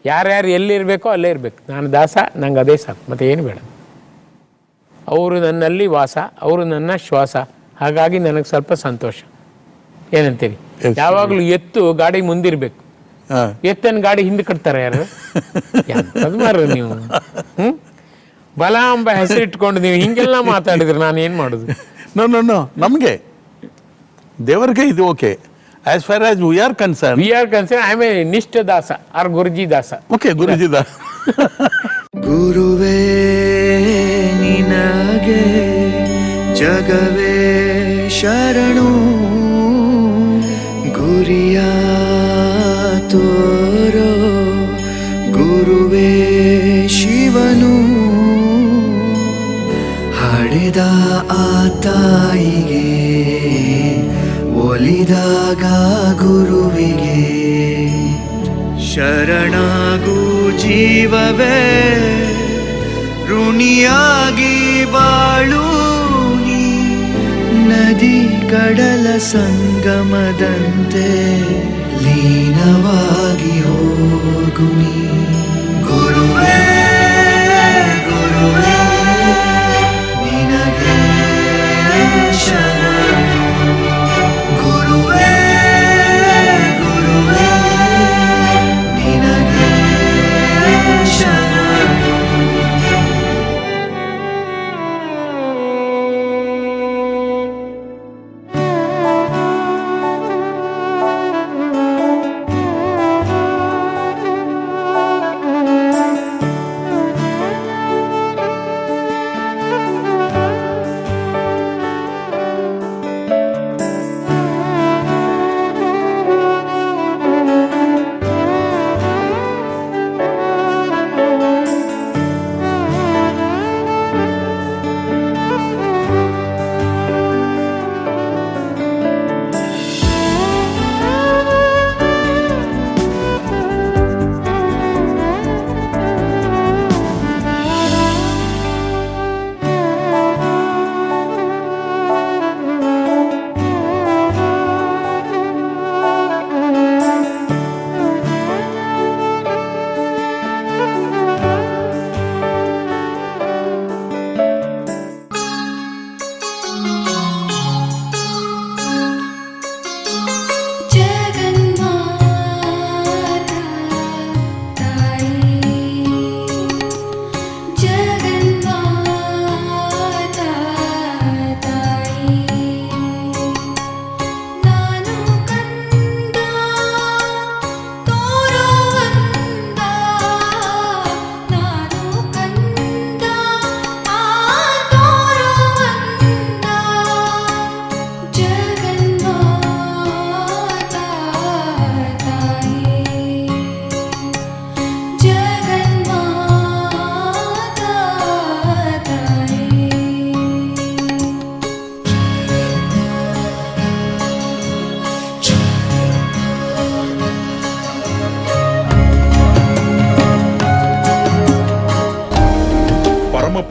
ಯಾರ್ಯಾರು ಎಲ್ಲಿರಬೇಕೋ ಅಲ್ಲೇ ಇರಬೇಕು. ನಾನು ದಾಸ, ನಂಗೆ ಅದೇ ಸಾಕು, ಮತ್ತು ಏನು ಬೇಡ. ಅವರು ನನ್ನಲ್ಲಿ ವಾಸ, ಅವರು ನನ್ನ ಶ್ವಾಸ, ಹಾಗಾಗಿ ನನಗೆ ಸ್ವಲ್ಪ ಸಂತೋಷ. ಏನಂತೀರಿ? ಯಾವಾಗಲೂ ಎತ್ತು ಗಾಡಿ ಮುಂದಿರಬೇಕು, ಎತ್ತನ ಗಾಡಿ ಹಿಂದೆ ಕಟ್ತಾರೆ ಯಾರು? ಎಂಥದ್ದು ಮಾರ್ರೆ ನೀವು. ಬಲ ಎಂಬ ಹೆಸರಿಟ್ಕೊಂಡು ನೀವು ಹಿಂಗೆಲ್ಲ ಮಾತಾಡಿದ್ರೆ ನಾನು ಏನು ಮಾಡೋದು? ನೋ, ನಮಗೆ ದೇವರಿಗೆ ಇದು okay. As far as we are concern, I am a ನಿಷ್ಠ ದಾಸ ಆರ್ ಗುರುಜಿ ದಾಸ. ಓಕೆ, ಗುರುಜಿ ದಾಸ. ಗುರುವೇ ನಿನಗೆ ಜಗವೇ ಶರಣು, ಗುರಿಯ ತೋರೋ ಗುರುವೇ ಶಿವನು, ಹಡೆದ ಆ ತಾಯಿಗೆ ಒಲಿದಾಗ ಗುರುವಿಗೆ, ಶರಣಾಗು ಜೀವವೇ ಋಣಿಯಾಗಿ ಬಾಳು ನೀ, ನದಿ ಕಡಲ ಸಂಗಮದಂತೆ ಲೀನವಾಗಿ ಹೋಗು ನೀ. ಗುರುವೇ ಗುರುವೇ ನಿನಗೆ ಶರಣು, ಗುರುವೇ ಗುರುವೇ ನಿನಗೆ ಶರಣು.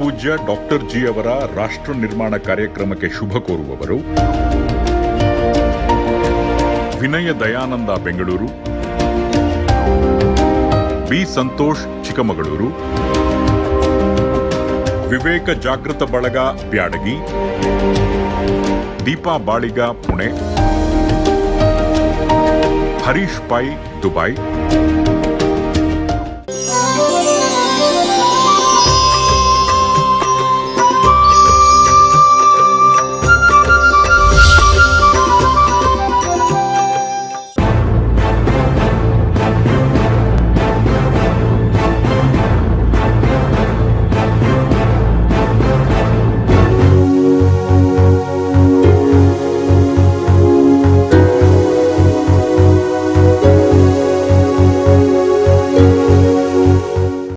ಪೂಜ್ಯ ಡಾಕ್ಟರ್ ಜಿ ಅವರ ರಾಷ್ಟ್ರ ನಿರ್ಮಾಣ ಕಾರ್ಯಕ್ರಮಕ್ಕೆ ಶುಭ ಕೋರುವವರು ವಿನಯ ದಯಾನಂದ ಬೆಂಗಳೂರು, ಬಿ ಸಂತೋಷ್ ಚಿಕ್ಕಮಗಳೂರು, ವಿವೇಕ ಜಾಗೃತ ಬಳಗ ಬ್ಯಾಡಗಿ, ದೀಪಾ ಬಾಳಿಗ ಪುಣೆ, ಹರೀಶ್ ಪೈ ದುಬೈ,